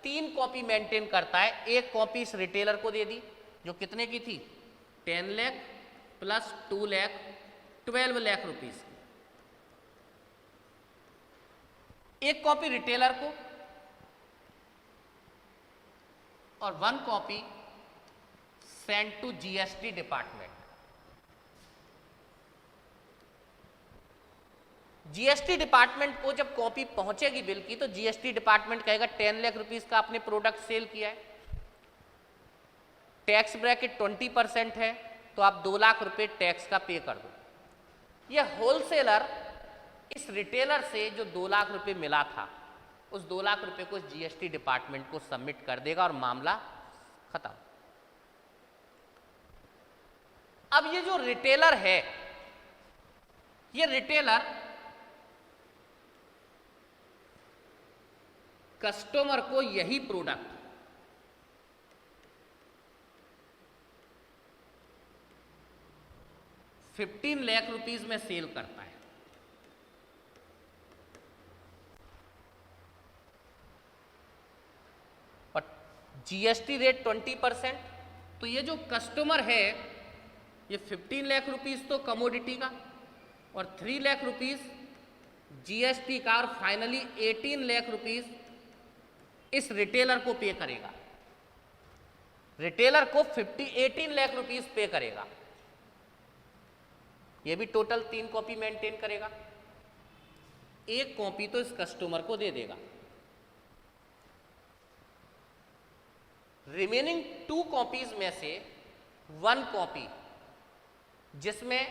3 कॉपी मेंटेन करता है। एक कॉपी इस रिटेलर को दे दी जो कितने की थी? 10 लाख प्लस 2 लाख 12 लाख रुपीस। एक कॉपी रिटेलर को और 1 copy send to GST department. GST department को जब कॉपी पहुंचेगी बिल की तो जीएसटी डिपार्टमेंट कहेगा 10 लाख रुपीस का आपने प्रोडक्ट सेल किया है, टैक्स ब्रैकेट 20% है, तो आप 2 लाख रुपए टैक्स का पे कर दो। यह होलसेलर इस रिटेलर से जो 2 लाख रुपए मिला था उस 2 लाख रुपए को जीएसटी डिपार्टमेंट को सबमिट कर देगा और मामला खत्म। अब ये जो रिटेलर है, ये रिटेलर कस्टमर को यही प्रोडक्ट 15 लाख रुपीस में सेल करता है। GST rate 20%। तो ये जो कस्टमर है ये 15 लाख रुपीस तो कमोडिटी का और 3 लाख रुपीस जीएसटी का और फाइनली 18 लाख रुपीस इस रिटेलर को पे करेगा। रिटेलर को 18 लाख रुपीस पे करेगा। ये भी टोटल 3 कॉपी मेंटेन करेगा, 1 कॉपी तो इस कस्टमर को दे देगा। रिमेनिंग 2 कॉपीज में से 1 कॉपी जिसमें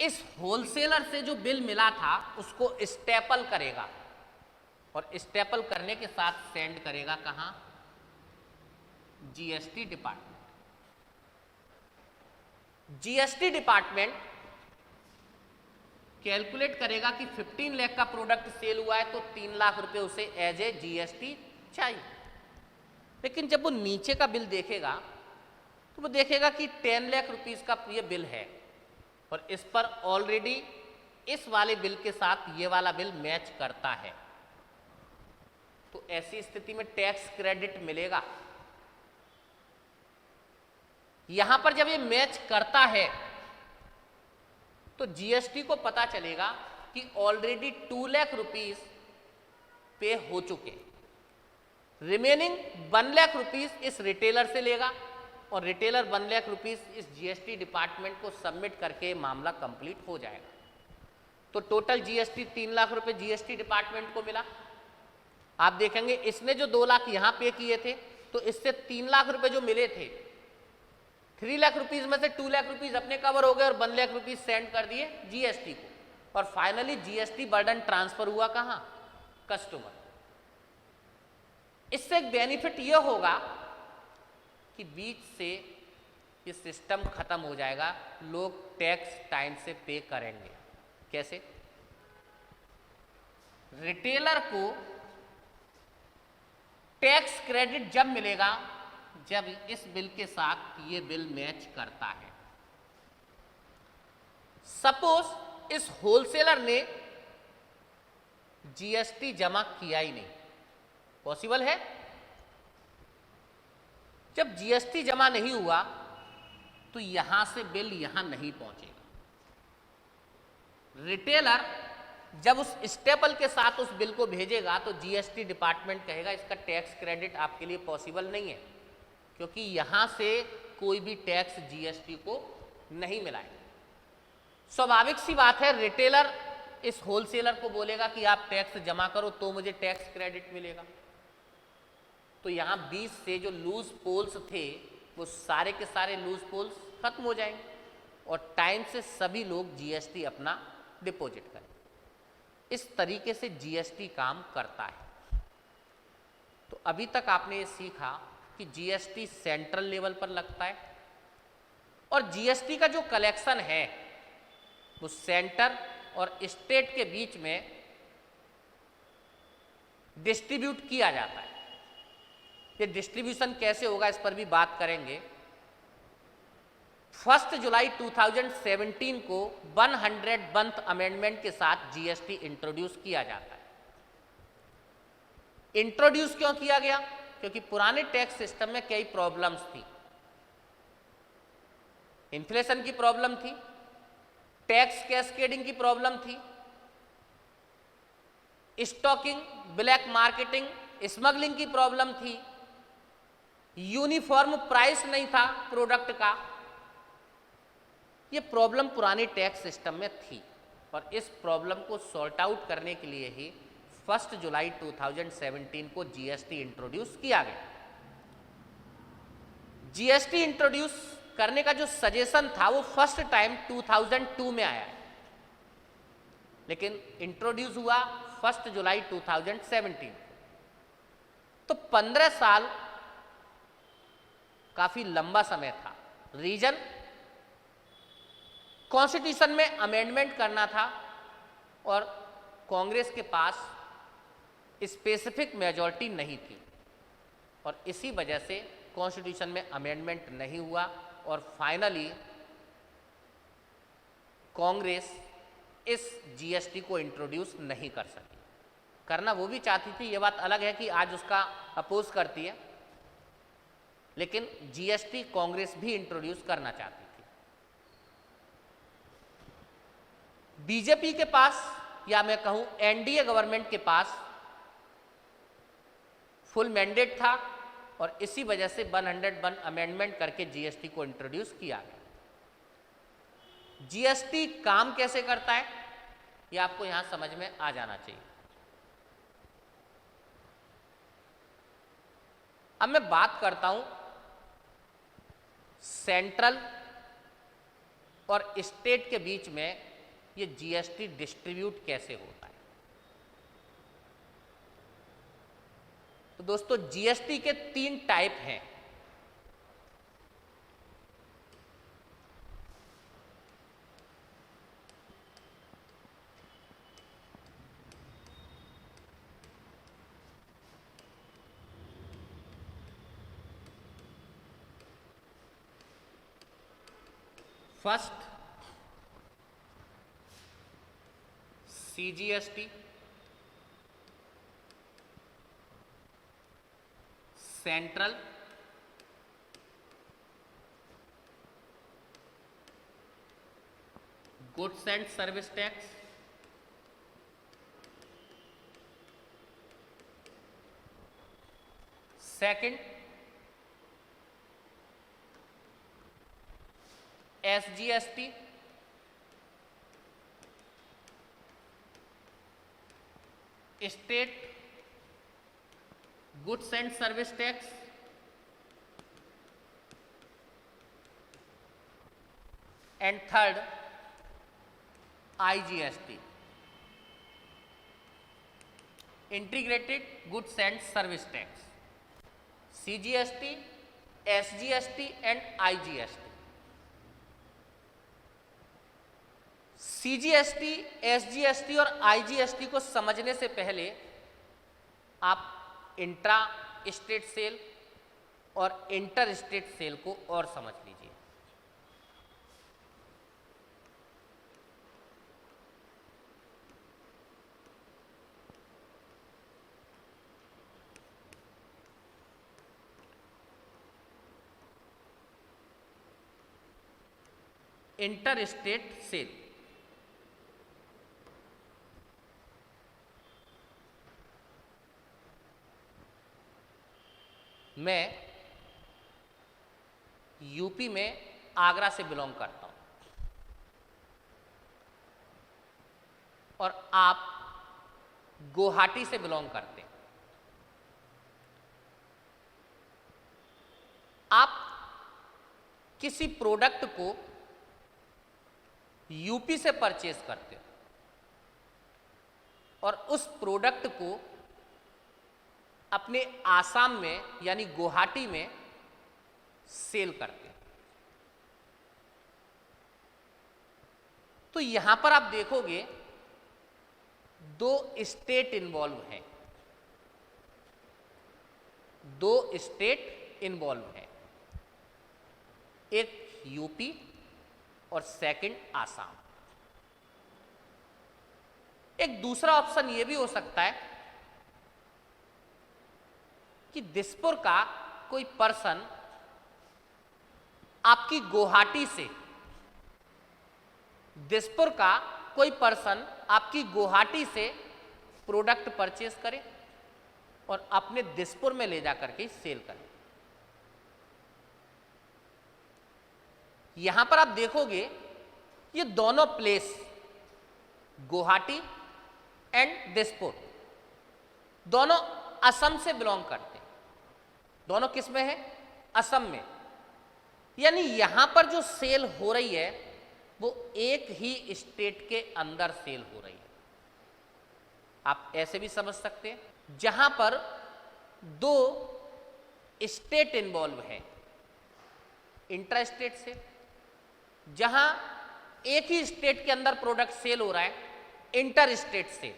इस होलसेलर से जो बिल मिला था उसको स्टेपल करेगा और स्टेपल करने के साथ सेंड करेगा कहां? GST department. GST department calculate करेगा कि 15 लाख का प्रोडक्ट सेल हुआ है तो 3 लाख रुपए उसे एज ए जीएसटी चाहिए। लेकिन जब वो नीचे का बिल देखेगा तो वो देखेगा कि 10 लाख रुपीस का ये बिल है और इस पर ऑलरेडी इस वाले बिल के साथ ये वाला बिल मैच करता है। तो ऐसी स्थिति में टैक्स क्रेडिट मिलेगा। यहां पर जब ये मैच करता है तो जीएसटी को पता चलेगा कि ऑलरेडी 2 लाख रुपीस पे हो चुके, रिमेनिंग 1 लाख रुपीस इस रिटेलर से लेगा और रिटेलर 1 लाख रुपीस इस जीएसटी डिपार्टमेंट को सबमिट करके मामला कंप्लीट हो जाएगा। तो टोटल जीएसटी 3 लाख रुपए जीएसटी डिपार्टमेंट को मिला। आप देखेंगे इसने जो 2 लाख यहां पे किए थे तो इससे 3 लाख रुपए जो मिले थे, 3 लाख रुपीस में से 2 लाख रुपीस अपने कवर हो गए और 1 लाख रुपीस सेंड कर दिए जीएसटी को और फाइनली जीएसटी बर्डन ट्रांसफर हुआ कहां? कस्टमर। इससे एक बेनिफिट यह होगा कि बीच से ये सिस्टम खत्म हो जाएगा, लोग टैक्स टाइम से पे करेंगे। कैसे? रिटेलर को टैक्स क्रेडिट जब मिलेगा जब इस बिल के साथ ये बिल मैच करता है। सपोज इस होलसेलर ने जीएसटी जमा किया ही नहीं, पॉसिबल है? जब जीएसटी जमा नहीं हुआ तो यहां से बिल यहां नहीं पहुंचेगा। रिटेलर जब उस स्टेपल के साथ उस बिल को भेजेगा तो जीएसटी डिपार्टमेंट कहेगा इसका टैक्स क्रेडिट आपके लिए पॉसिबल नहीं है क्योंकि यहां से कोई भी टैक्स जीएसटी को नहीं मिला है। स्वाभाविक सी बात है, रिटेलर इस होलसेलर को बोलेगा कि आप टैक्स जमा करो तो मुझे टैक्स क्रेडिट मिलेगा। तो यहां बीच से जो लूज पोल्स थे वो सारे के सारे लूज पोल्स खत्म हो जाएंगे और टाइम से सभी लोग जीएसटी अपना डिपॉजिट करें। इस तरीके से जीएसटी काम करता है। तो अभी तक आपने ये सीखा कि जीएसटी सेंट्रल लेवल पर लगता है और जीएसटी का जो कलेक्शन है वो सेंटर और स्टेट के बीच में डिस्ट्रीब्यूट किया जाता है। ये डिस्ट्रीब्यूशन कैसे होगा इस पर भी बात करेंगे। 1 जुलाई 2017 को 101th अमेंडमेंट के साथ जीएसटी इंट्रोड्यूस किया जाता है। इंट्रोड्यूस क्यों किया गया? क्योंकि पुराने टैक्स सिस्टम में कई प्रॉब्लम्स थी। इन्फ्लेशन की प्रॉब्लम थी, टैक्स कैस्केडिंग की प्रॉब्लम थी, स्टॉकिंग, ब्लैक मार्केटिंग, स्मगलिंग की प्रॉब्लम थी, यूनिफॉर्म प्राइस नहीं था प्रोडक्ट का। ये प्रॉब्लम पुराने टैक्स सिस्टम में थी और इस प्रॉब्लम को सॉर्ट आउट करने के लिए ही 1 जुलाई 2017 को जीएसटी इंट्रोड्यूस किया गया। जीएसटी इंट्रोड्यूस करने का जो सजेशन था वो फर्स्ट टाइम 2002 में आया है, लेकिन इंट्रोड्यूस हुआ 1 जुलाई 2017। तो 15 साल काफी लंबा समय था। रीजन, कॉन्स्टिट्यूशन में अमेंडमेंट करना था और कांग्रेस के पास स्पेसिफिक मेजॉरिटी नहीं थी और इसी वजह से कॉन्स्टिट्यूशन में अमेंडमेंट नहीं हुआ और फाइनली कांग्रेस इस जीएसटी को इंट्रोड्यूस नहीं कर सकी। करना वो भी चाहती थी, ये बात अलग है कि आज उसका अपोज करती है, लेकिन जीएसटी कांग्रेस भी इंट्रोड्यूस करना चाहती थी। बीजेपी के पास, या मैं कहूं एनडीए गवर्नमेंट के पास फुल मैंडेट था और इसी वजह से 101 अमेंडमेंट करके जीएसटी को इंट्रोड्यूस किया गया। जीएसटी काम कैसे करता है ये आपको यहां समझ में आ जाना चाहिए। अब मैं बात करता हूं सेंट्रल और स्टेट के बीच में ये जीएसटी डिस्ट्रीब्यूट कैसे होता है। तो दोस्तों जीएसटी के 3 टाइप हैं। First CGST, central goods and service tax, second SGST, state goods and service tax, and third IGST, integrated goods and service tax, CGST, SGST and IGST. CGST, SGST और IGST को समझने से पहले आप intra state cell और inter state cell को और समझ लीजिए। इंटर स्टेट सेल मैं यूपी में आगरा से बिलोंग करता हूं और आप गुवाहाटी से बिलोंग करते हैं। आप किसी प्रोडक्ट को यूपी से परचेज करते हो और उस प्रोडक्ट को अपने आसाम में यानी गुवाहाटी में सेल करते हैं। तो यहां पर आप देखोगे 2 स्टेट इन्वॉल्व हैं, 2 स्टेट इन्वॉल्व हैं, एक यूपी और सेकंड आसाम। एक दूसरा ऑप्शन यह भी हो सकता है कि दिसपुर का कोई पर्सन आपकी गुवाहाटी से, दिसपुर का कोई पर्सन आपकी गुवाहाटी से प्रोडक्ट परचेज करे और अपने दिसपुर में ले जाकर के सेल करे। यहां पर आप देखोगे ये दोनों प्लेस गुवाहाटी एंड दिसपुर दोनों असम से बिलोंग करते हैं। दोनों किस में है? असम में। यानी यहां पर जो सेल हो रही है वो एक ही स्टेट के अंदर सेल हो रही है। आप ऐसे भी समझ सकते हैं जहां पर 2 स्टेट इन्वॉल्व हैं इंट्रा स्टेट से, जहां एक ही स्टेट के अंदर प्रोडक्ट सेल हो रहा है इंटर स्टेट से,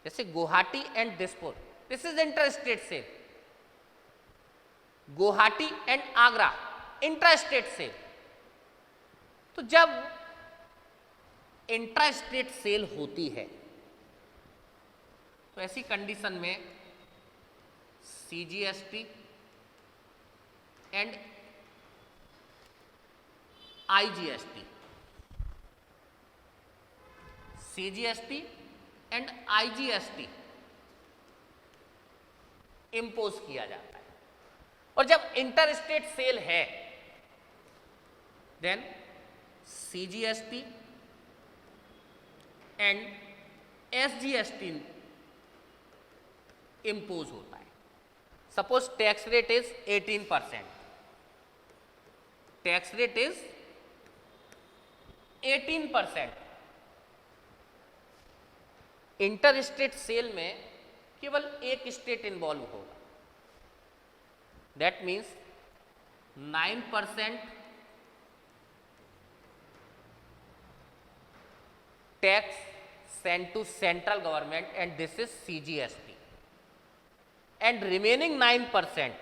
जैसे Guwahati and Dispur, this is inter state sale. Guwahati and Agra intra state sale. तो जब इंट्रा स्टेट सेल होती है तो ऐसी कंडीशन में CGST, and IGST, CGST and IGST impose किया जाता है। और जब इंटर स्टेट सेल है then CGST and SGST impose होता है। Suppose tax rate is 18%, tax rate is 18%। Inter state sale में केवल एक स्टेट इन्वॉल्व होगा, that means 9% tax sent to central government and this is CGST, and remaining 9%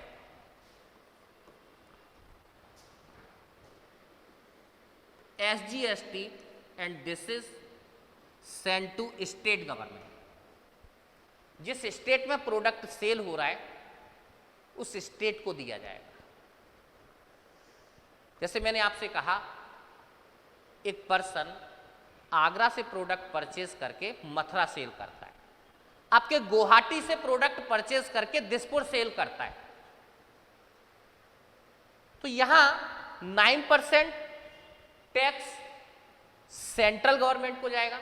SGST and this is sent to state government। जिस state में product cell हो रहा है उस स्टेट को दिया जाएगा। जैसे मैंने आपसे कहा, एक पर्सन आगरा से प्रोडक्ट परचेज करके मथुरा सेल करता है, आपके गुवाहाटी से प्रोडक्ट परचेज करके दिसपुर सेल करता है, तो यहां 9% टैक्स सेंट्रल गवर्नमेंट को जाएगा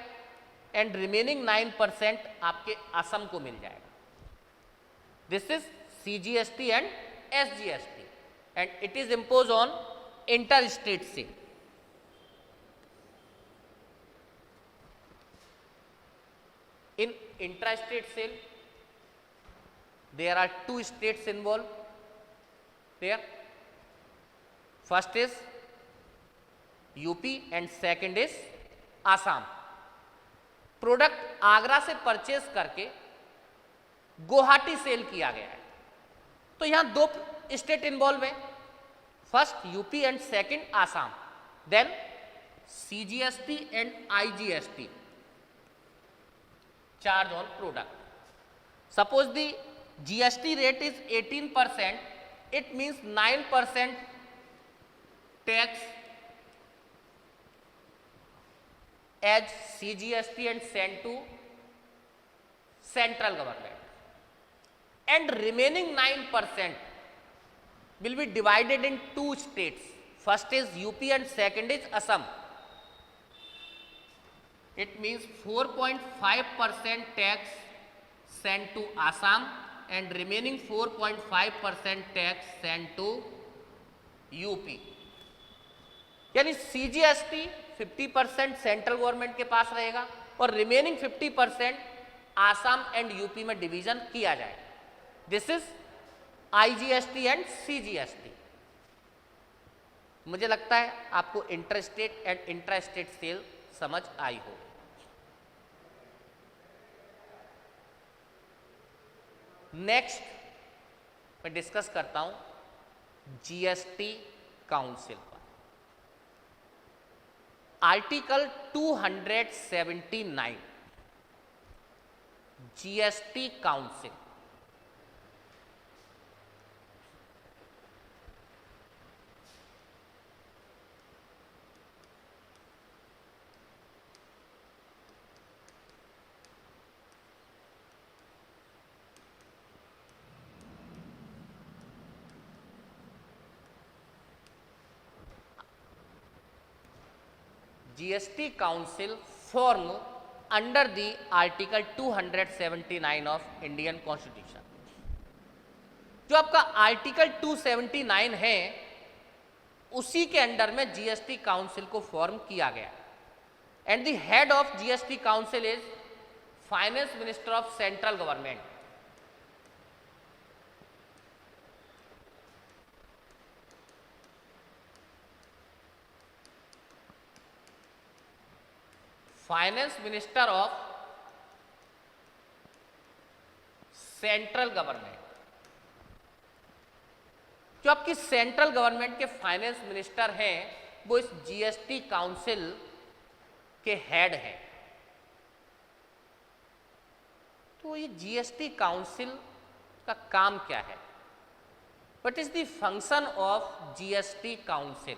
एंड रिमेनिंग 9% आपके असम को मिल जाएगा। This is CGST and SGST and it is impose on inter state sale. In intra-state sale, there are two states involved there. First is UP and second is Assam। Product Agra से purchase करके Guwahati cell किया गया है, तो यहां दो state involve है, first UP and second Assam, then CGST and IGST charge on product. Suppose the GST rate is 18%, it means 9% tax as CGST and sent to central government, and remaining 9% will be divided in two states, first is UP and second is Assam। It means 4.5% tax sent to Assam and remaining 4.5% tax sent to UP। यानी CGST 50% central government के पास रहेगा और remaining 50% Assam and UP में division किया जाएगा। This is IGST and CGST। मुझे लगता है आपको inter state and intra state sale समझ आई हो। नेक्स्ट मैं डिस्कस करता हूं GST काउंसिल पर। आर्टिकल 279 GST काउंसिल। GST Council form under the Article 279 of Indian Constitution। जो आपका आर्टिकल 279 है उसी के अंडर में GST काउंसिल को फॉर्म किया गया and the head of GST council is finance minister of central government. Finance minister of central government. जो आपकी सेंट्रल गवर्नमेंट के फाइनेंस मिनिस्टर हैं वो इस GST काउंसिल के हेड हैं। तो ये GST काउंसिल का काम क्या है? What is the function of GST Council?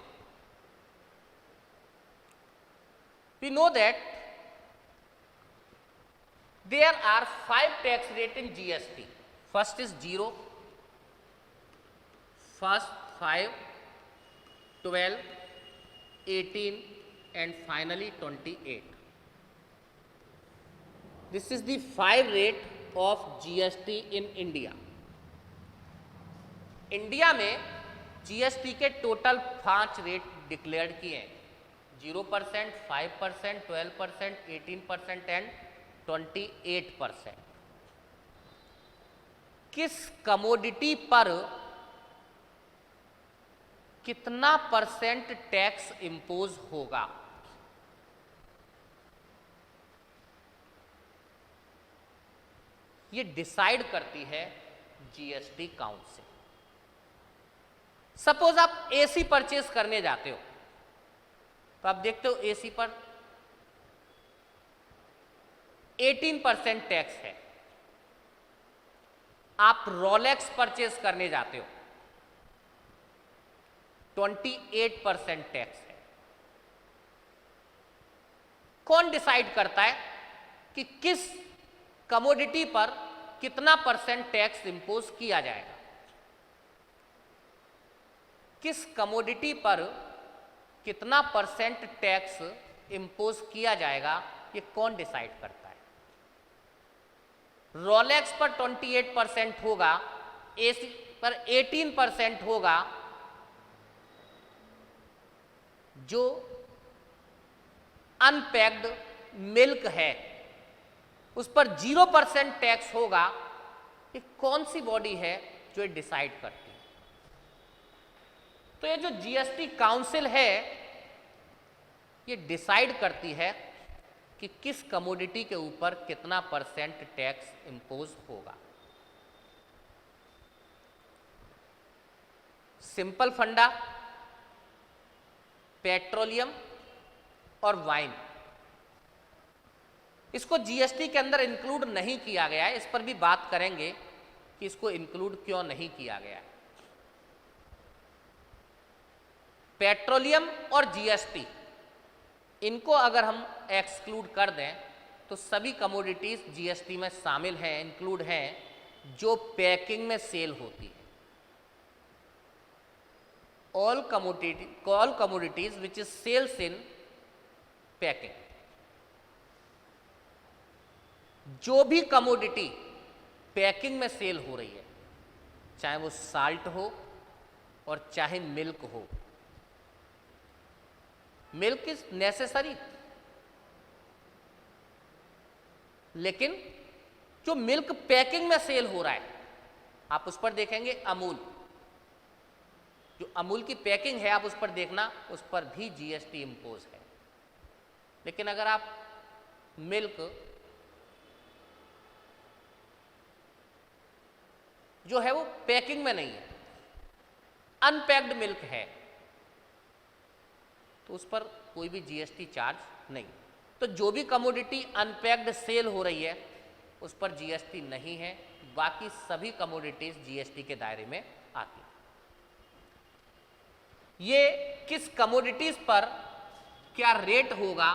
We know that there are 5 tax rates in GST. First is 0, first 5, 12, 18 and finally 28. This is the 5 rate of GST in India. India में GST के total 5 rate declared किए हैं, 0%, 5%, 12%, 18% and 28%। किस commodity पर कितना percent tax impose होगा? ये decide करती है जीएसटी काउंसिल। सपोज आप एसी परचेज करने जाते हो तो आप देखते हो एसी पर 18% टैक्स है। आप रोलेक्स परचेज करने जाते हो 28% टैक्स है। कौन डिसाइड करता है कि किस कमोडिटी पर कितना परसेंट टैक्स इंपोज किया जाएगा? किस कमोडिटी पर कितना परसेंट टैक्स इंपोज किया जाएगा, ये कौन डिसाइड करता है? रोलेक्स पर 28% होगा, एसी पर 18% होगा, जो अनपैक्ड मिल्क है उस पर 0% टैक्स होगा। ये कौन सी बॉडी है जो ये डिसाइड करती है? तो ये जो जीएसटी काउंसिल है ये डिसाइड करती है कि किस कमोडिटी के ऊपर कितना परसेंट टैक्स इंपोज होगा। सिंपल फंडा, पेट्रोलियम और वाइन, इसको जीएसटी के अंदर इंक्लूड नहीं किया गया है। इस पर भी बात करेंगे कि इसको इंक्लूड क्यों नहीं किया गया है। पेट्रोलियम और जीएसटी, इनको अगर हम एक्सक्लूड कर दें तो सभी कमोडिटीज जीएसटी में शामिल हैं, इंक्लूड हैं जो पैकिंग में सेल होती है। All commodities which is sales in packing. जो भी कमोडिटी पैकिंग में सेल हो रही है, चाहे वो साल्ट हो और चाहे मिल्क हो, मिल्क इज नेसेसरी, लेकिन जो मिल्क पैकिंग में सेल हो रहा है, आप उस पर देखेंगे अमूल, जो अमूल की पैकिंग है आप उस पर देखना, उस पर भी जीएसटी इंपोज है। लेकिन अगर आप मिल्क जो है वो पैकिंग में नहीं है, अनपैक्ड मिल्क है, तो उस पर कोई भी जीएसटी चार्ज नहीं। तो जो भी कमोडिटी अनपैक्ड सेल हो रही है उस पर जीएसटी नहीं है, बाकी सभी कमोडिटीज जीएसटी के दायरे में आती है। ये किस कमोडिटीज पर क्या रेट होगा,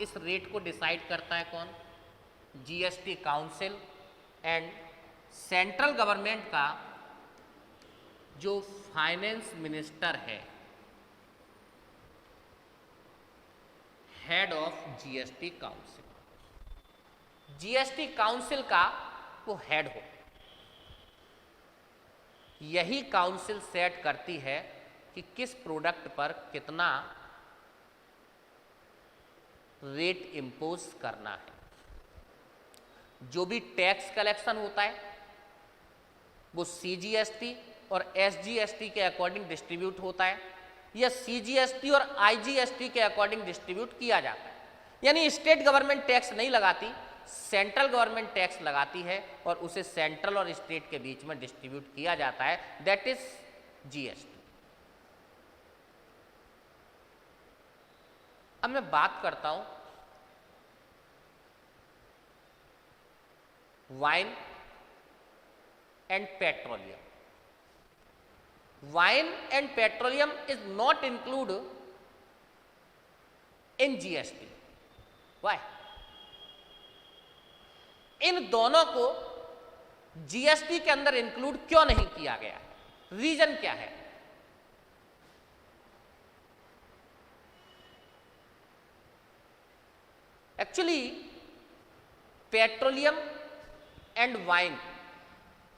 इस रेट को डिसाइड करता है कौन? GST council. And central government का जो फाइनेंस मिनिस्टर है, head of GST council, GST council का वो हेड हो, यही काउंसिल सेट करती है कि किस प्रोडक्ट पर कितना रेट इंपोज करना है। जो भी टैक्स कलेक्शन होता है वो सीजीएसटी और एसजीएसटी के अकॉर्डिंग डिस्ट्रीब्यूट होता है, या सीजीएसटी और आईजीएसटी के अकॉर्डिंग डिस्ट्रीब्यूट किया जाता है। यानी स्टेट गवर्नमेंट टैक्स नहीं लगाती, सेंट्रल गवर्नमेंट टैक्स लगाती है और उसे सेंट्रल और स्टेट के बीच में डिस्ट्रीब्यूट किया जाता है, दैट इज जीएसटी। अब मैं बात करता हूं wine and petroleum. wine and petroleum is not included in GST. Why? इन दोनों को जीएसटी के अंदर इंक्लूड क्यों नहीं किया गया? रीजन क्या है? एक्चुअली पेट्रोलियम एंड वाइन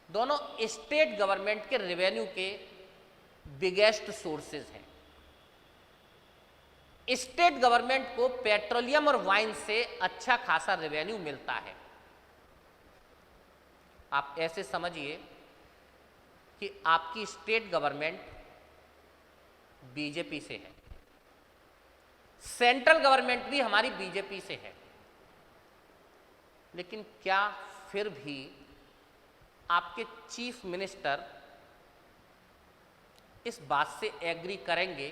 दोनों स्टेट गवर्नमेंट के रेवेन्यू के बिगेस्ट सोर्सेज हैं। स्टेट गवर्नमेंट को पेट्रोलियम और वाइन से अच्छा खासा रेवेन्यू मिलता है। आप ऐसे समझिए कि आपकी स्टेट गवर्नमेंट बीजेपी से है, सेंट्रल गवर्नमेंट भी हमारी बीजेपी से है, लेकिन क्या फिर भी आपके चीफ मिनिस्टर इस बात से एग्री करेंगे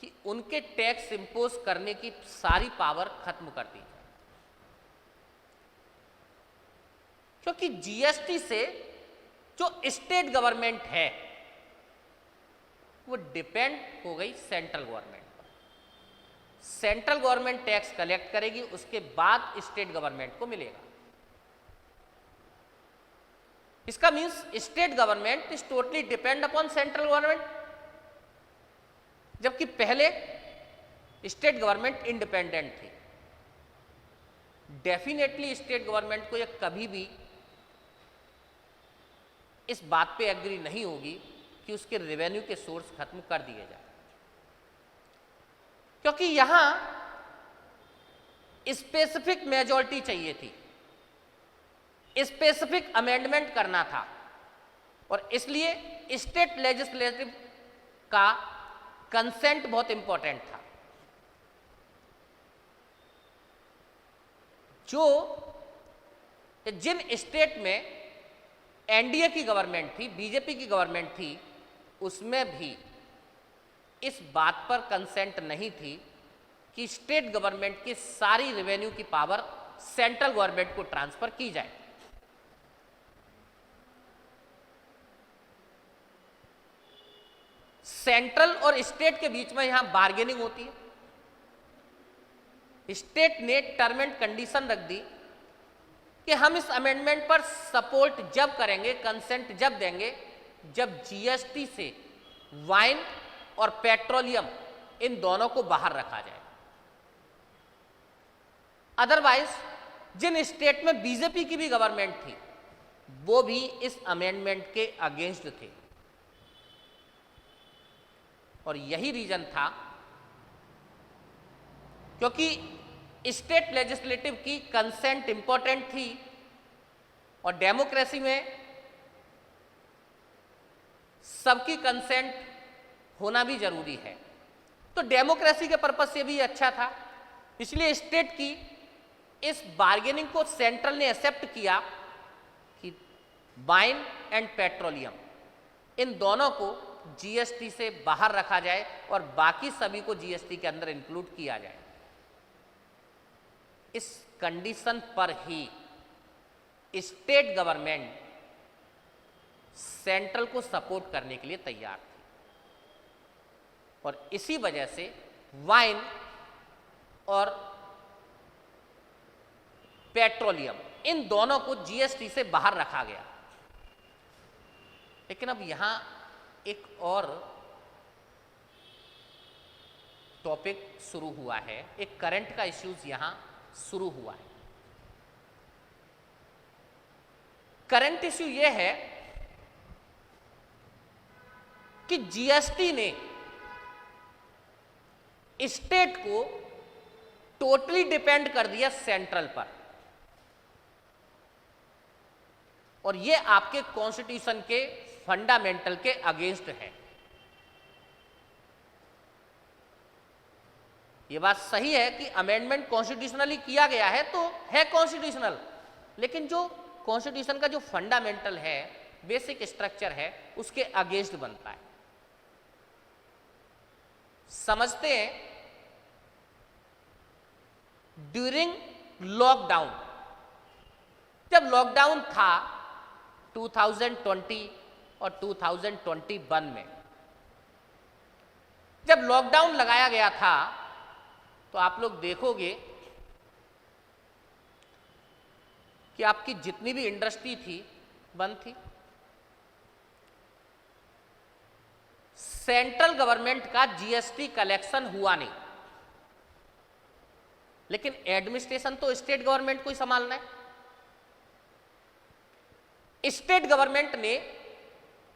कि उनके टैक्स इंपोज करने की सारी पावर खत्म कर दी जाए? क्योंकि जीएसटी से जो स्टेट गवर्नमेंट है वो डिपेंड हो गई सेंट्रल गवर्नमेंट पर। सेंट्रल गवर्नमेंट टैक्स कलेक्ट करेगी, उसके बाद स्टेट गवर्नमेंट को मिलेगा। इसका means state government is totally depend upon central government, जबकि पहले स्टेट गवर्नमेंट इंडिपेंडेंट थी। डेफिनेटली स्टेट गवर्नमेंट को यह कभी भी इस बात पे एग्री नहीं होगी कि उसके रेवेन्यू के सोर्स खत्म कर दिए जाए, क्योंकि यहां स्पेसिफिक मेजॉरिटी चाहिए थी, स्पेसिफिक अमेंडमेंट करना था, और इसलिए स्टेट लेजिस्लेटिव का कंसेंट बहुत इंपॉर्टेंट था। जिन स्टेट में एनडीए की गवर्नमेंट थी, बीजेपी की गवर्नमेंट थी, उसमें भी इस बात पर कंसेंट नहीं थी कि स्टेट गवर्नमेंट की सारी रेवेन्यू की पावर सेंट्रल गवर्नमेंट को ट्रांसफर की जाए। सेंट्रल और स्टेट के बीच में यहां बार्गेनिंग होती है। स्टेट ने टर्म एंड कंडीशन रख दी कि हम इस अमेंडमेंट पर सपोर्ट जब करेंगे, कंसेंट जब देंगे, जब जीएसटी से वाइन और पेट्रोलियम इन दोनों को बाहर रखा जाए। अदरवाइज जिन स्टेट में बीजेपी की भी गवर्नमेंट थी वो भी इस अमेंडमेंट के अगेंस्ट थे, और यही रीजन था क्योंकि स्टेट लेजिस्लेटिव की कंसेंट इंपॉर्टेंट थी, और डेमोक्रेसी में सबकी कंसेंट होना भी जरूरी है। तो डेमोक्रेसी के पर्पज से भी अच्छा था, इसलिए स्टेट की इस बार्गेनिंग को सेंट्रल ने एक्सेप्ट किया कि वाइन एंड पेट्रोलियम इन दोनों को जीएसटी से बाहर रखा जाए और बाकी सभी को जीएसटी के अंदर इंक्लूड किया जाए। इस कंडीशन पर ही स्टेट गवर्नमेंट सेंट्रल को सपोर्ट करने के लिए तैयार थी, और इसी वजह से वाइन और पेट्रोलियम इन दोनों को जीएसटी से बाहर रखा गया। लेकिन अब यहां एक और टॉपिक शुरू हुआ है, एक करंट का इश्यूज यहां शुरू हुआ है। करंट इश्यू यह है कि जीएसटी ने स्टेट को टोटली डिपेंड कर दिया सेंट्रल पर, और यह आपके कॉन्स्टिट्यूशन के फंडामेंटल के अगेंस्ट है। यह बात सही है कि अमेंडमेंट कॉन्स्टिट्यूशनली किया गया है तो है कॉन्स्टिट्यूशनल, लेकिन जो कॉन्स्टिट्यूशन का जो फंडामेंटल है, बेसिक स्ट्रक्चर है, उसके अगेंस्ट बनता है। समझते हैं, ड्यूरिंग लॉकडाउन, जब लॉकडाउन था 2020 और 2021 में जब लॉकडाउन लगाया गया था तो आप लोग देखोगे कि आपकी जितनी भी इंडस्ट्री थी बंद थी। सेंट्रल गवर्नमेंट का जीएसटी कलेक्शन हुआ नहीं, लेकिन एडमिनिस्ट्रेशन तो स्टेट गवर्नमेंट को ही संभालना है। स्टेट गवर्नमेंट ने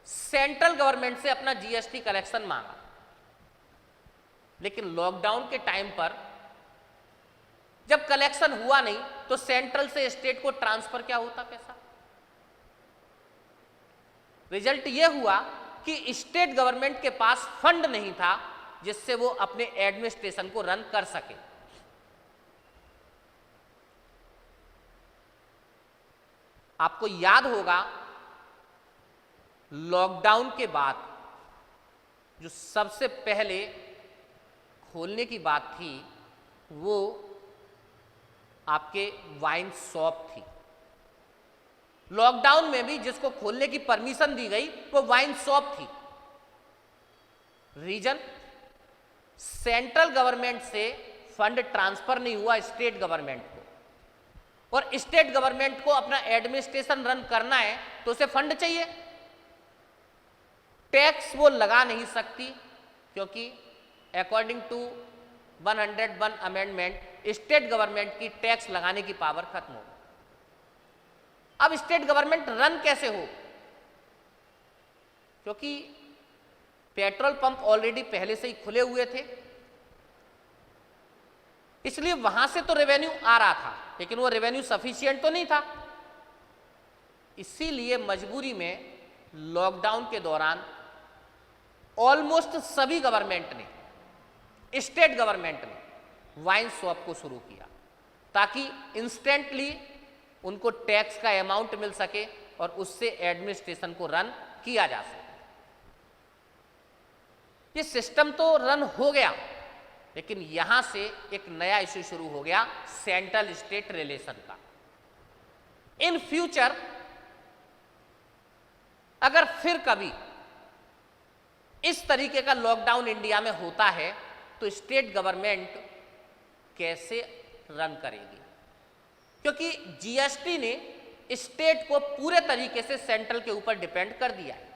सेंट्रल गवर्नमेंट से अपना जीएसटी कलेक्शन मांगा, लेकिन लॉकडाउन के टाइम पर जब कलेक्शन हुआ नहीं तो सेंट्रल से स्टेट को ट्रांसफर क्या होता पैसा। रिजल्ट यह हुआ कि स्टेट गवर्नमेंट के पास फंड नहीं था जिससे वो अपने एडमिनिस्ट्रेशन को रन कर सके। आपको याद होगा लॉकडाउन के बाद जो सबसे पहले खोलने की बात थी वो आपके वाइन शॉप थी। लॉकडाउन में भी जिसको खोलने की परमिशन दी गई वो वाइन शॉप थी। रीजन, सेंट्रल गवर्नमेंट से फंड ट्रांसफर नहीं हुआ स्टेट गवर्नमेंट को, और स्टेट गवर्नमेंट को अपना एडमिनिस्ट्रेशन रन करना है तो उसे फंड चाहिए। टैक्स वो लगा नहीं सकती क्योंकि according to 101 amendment state government की टैक्स लगाने की पावर खत्म हो। अब स्टेट गवर्नमेंट रन कैसे हो, क्योंकि पेट्रोल पंप ऑलरेडी पहले से ही खुले हुए थे, इसलिए वहां से तो रेवेन्यू आ रहा था, लेकिन वो रेवेन्यू सफिशिएंट तो नहीं था। इसीलिए मजबूरी में लॉकडाउन के दौरान ऑलमोस्ट सभी गवर्नमेंट ने, स्टेट गवर्नमेंट ने वाइन शॉप को शुरू किया ताकि इंस्टेंटली उनको टैक्स का अमाउंट मिल सके और उससे एडमिनिस्ट्रेशन को रन किया जा सके। ये सिस्टम तो रन हो गया, लेकिन यहां से एक नया इश्यू शुरू हो गया सेंट्रल स्टेट रिलेशन का। इन फ्यूचर अगर फिर कभी इस तरीके का लॉकडाउन इंडिया में होता है तो स्टेट गवर्नमेंट कैसे रन करेगी, क्योंकि जीएसटी ने स्टेट को पूरे तरीके से सेंट्रल के ऊपर डिपेंड कर दिया है।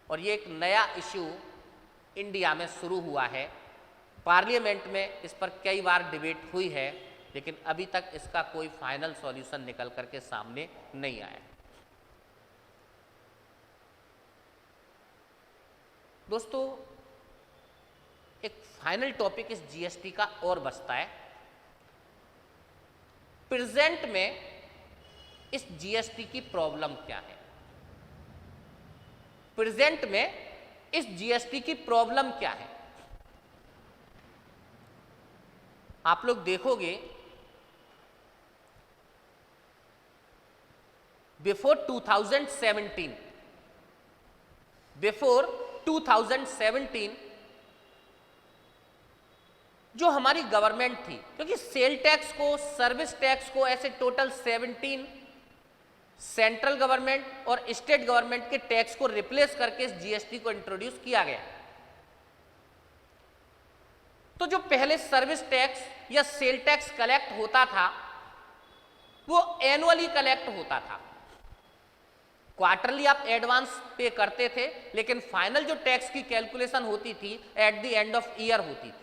और ये एक नया इश्यू इंडिया में शुरू हुआ है। पार्लियामेंट में इस पर कई बार डिबेट हुई है, लेकिन अभी तक इसका कोई फाइनल सॉल्यूशन निकल करके सामने नहीं आया। दोस्तों, एक फाइनल टॉपिक इस जीएसटी का और बचता है। प्रेजेंट में इस जीएसटी की प्रॉब्लम क्या है? प्रेजेंट में इस जीएसटी की प्रॉब्लम क्या है? आप लोग देखोगे बिफोर 2017 जो हमारी गवर्नमेंट थी, क्योंकि सेल टैक्स को, सर्विस टैक्स को ऐसे टोटल 17 सेंट्रल गवर्नमेंट और स्टेट गवर्नमेंट के टैक्स को रिप्लेस करके इस जीएसटी को इंट्रोड्यूस किया गया। तो जो पहले सर्विस टैक्स या सेल टैक्स कलेक्ट होता था वो एनुअली कलेक्ट होता था। क्वार्टरली आप एडवांस पे करते थे, लेकिन फाइनल जो टैक्स की कैलकुलेशन होती थी at the end of year होती थी।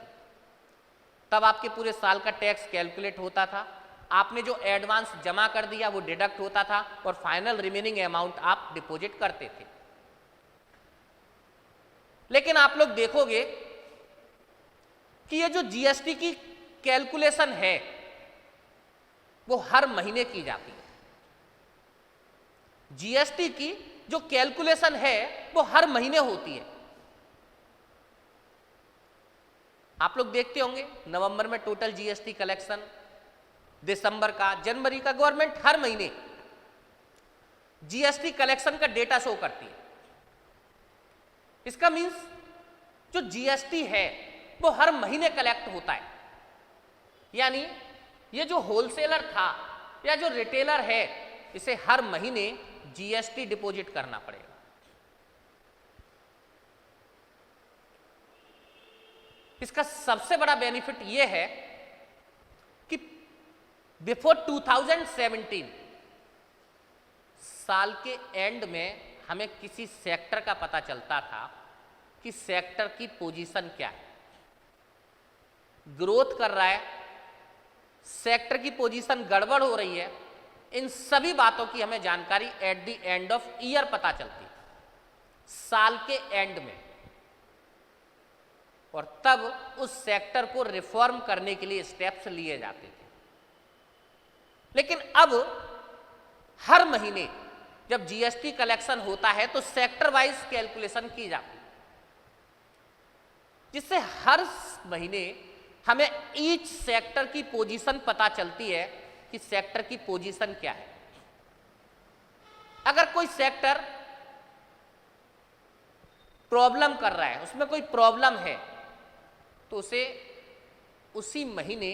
तब आपके पूरे साल का टैक्स कैलकुलेट होता था, आपने जो एडवांस जमा कर दिया वो डिडक्ट होता था और फाइनल रिमेनिंग अमाउंट आप डिपॉजिट करते थे। लेकिन आप लोग देखोगे कि ये जो जीएसटी की कैलकुलेशन है वो हर महीने की जाती है। जीएसटी की जो कैलकुलेशन है वो हर महीने होती है। आप लोग देखते होंगे नवंबर में टोटल जीएसटी कलेक्शन, दिसंबर का, जनवरी का, गवर्नमेंट हर महीने जीएसटी कलेक्शन का डेटा शो करती है। इसका मीन्स जो जीएसटी है वो हर महीने कलेक्ट होता है। यानी ये जो होलसेलर था या जो रिटेलर है इसे हर महीने जीएसटी डिपॉजिट करना पड़ेगा। इसका सबसे बड़ा बेनिफिट यह है कि बिफोर 2017 साल के एंड में हमें किसी सेक्टर का पता चलता था कि सेक्टर की पोजीशन क्या है, ग्रोथ कर रहा है, सेक्टर की पोजीशन गड़बड़ हो रही है, इन सभी बातों की हमें जानकारी at the end of year पता चलती है, साल के एंड में। और तब उस सेक्टर को रिफॉर्म करने के लिए स्टेप्स लिए जाते थे। लेकिन अब हर महीने जब जीएसटी कलेक्शन होता है तो सेक्टर वाइज कैलकुलेशन की जाती है, जिससे हर महीने हमें ईच सेक्टर की पोजीशन पता चलती है कि सेक्टर की पोजीशन क्या है। अगर कोई सेक्टर प्रॉब्लम कर रहा है, उसमें कोई प्रॉब्लम है, तो उसे उसी महीने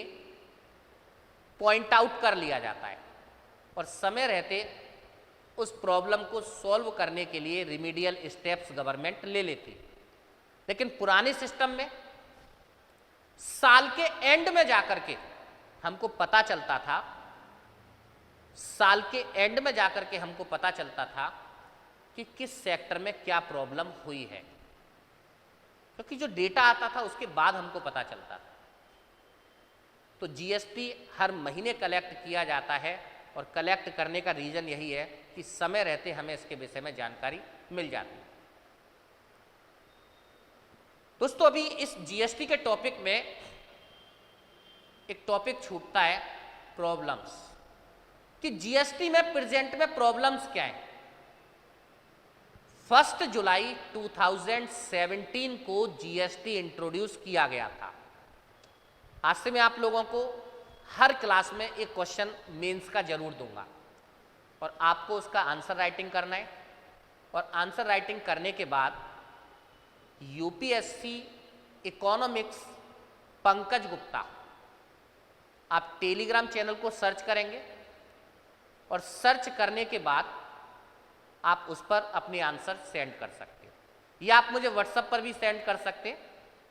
पॉइंट आउट कर लिया जाता है और समय रहते उस प्रॉब्लम को सॉल्व करने के लिए रिमीडियल स्टेप्स गवर्नमेंट ले लेती। लेकिन पुराने सिस्टम में साल के एंड में जाकर के हमको पता चलता था, साल के एंड में जाकर के हमको पता चलता था कि किस सेक्टर में क्या प्रॉब्लम हुई है, क्योंकि जो डेटा आता था उसके बाद हमको पता चलता था। तो जीएसटी हर महीने कलेक्ट किया जाता है और कलेक्ट करने का रीजन यही है कि समय रहते हमें इसके विषय में जानकारी मिल जाती है। दोस्तों, अभी इस जीएसटी के टॉपिक में एक टॉपिक छूटता है, प्रॉब्लम्स, कि जीएसटी में प्रेजेंट में प्रॉब्लम्स क्या है। 1 जुलाई 2017 को जीएसटी इंट्रोड्यूस किया गया था। आज से मैं आप लोगों को हर क्लास में एक क्वेश्चन मेंस का जरूर दूंगा और आपको उसका आंसर राइटिंग करना है। और आंसर राइटिंग करने के बाद यूपीएससी इकोनॉमिक्स पंकज गुप्ता, आप टेलीग्राम चैनल को सर्च करेंगे और सर्च करने के बाद आप उस पर अपने आंसर सेंड कर सकते हो या आप मुझे व्हाट्सएप पर भी सेंड कर सकते हैं।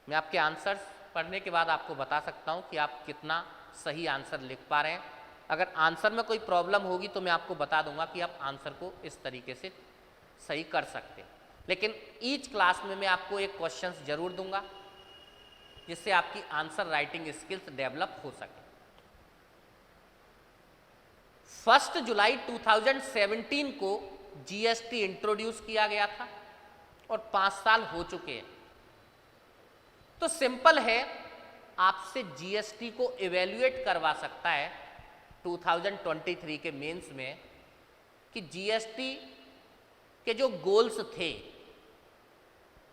मैं आपके आंसर्स पढ़ने के बाद आपको बता सकता हूं कि आप कितना सही आंसर लिख पा रहे हैं। अगर आंसर में कोई प्रॉब्लम होगी तो मैं आपको बता दूंगा कि आप आंसर को इस तरीके से सही कर सकते हैं। लेकिन ईच क्लास में मैं आपको एक क्वेश्चन जरूर दूंगा जिससे आपकी आंसर राइटिंग स्किल्स डेवलप हो सके। 1 जुलाई 2017 को जीएसटी इंट्रोड्यूस किया गया था और 5 साल हो चुके हैं। तो सिंपल है, आपसे जीएसटी को इवैल्यूएट करवा सकता है 2023 के मेंस में कि जीएसटी के जो गोल्स थे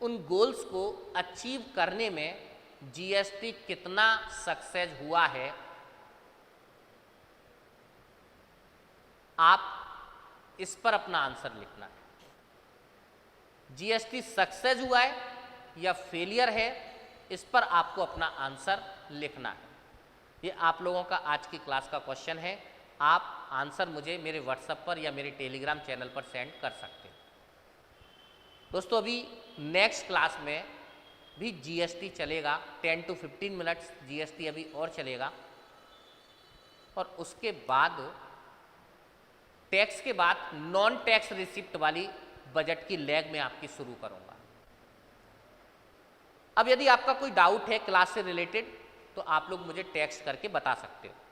उन गोल्स को अचीव करने में जीएसटी कितना सक्सेस हुआ है। आप इस पर अपना आंसर लिखना है। जीएसटी सक्सेस हुआ है या फेलियर है, इस पर आपको अपना आंसर लिखना है। ये आप लोगों का आज की क्लास का क्वेश्चन है। आप आंसर मुझे मेरे व्हाट्सएप पर या मेरे टेलीग्राम चैनल पर सेंड कर सकते हैं। दोस्तों, अभी नेक्स्ट क्लास में भी जीएसटी चलेगा, 10 to 15 मिनट्स जीएसटी अभी और चलेगा और उसके बाद टैक्स के बाद नॉन टैक्स रिसिप्ट वाली बजट की लैग में आपकी शुरू करूंगा। अब यदि आपका कोई डाउट है क्लास से रिलेटेड तो आप लोग मुझे टेक्स्ट करके बता सकते हो।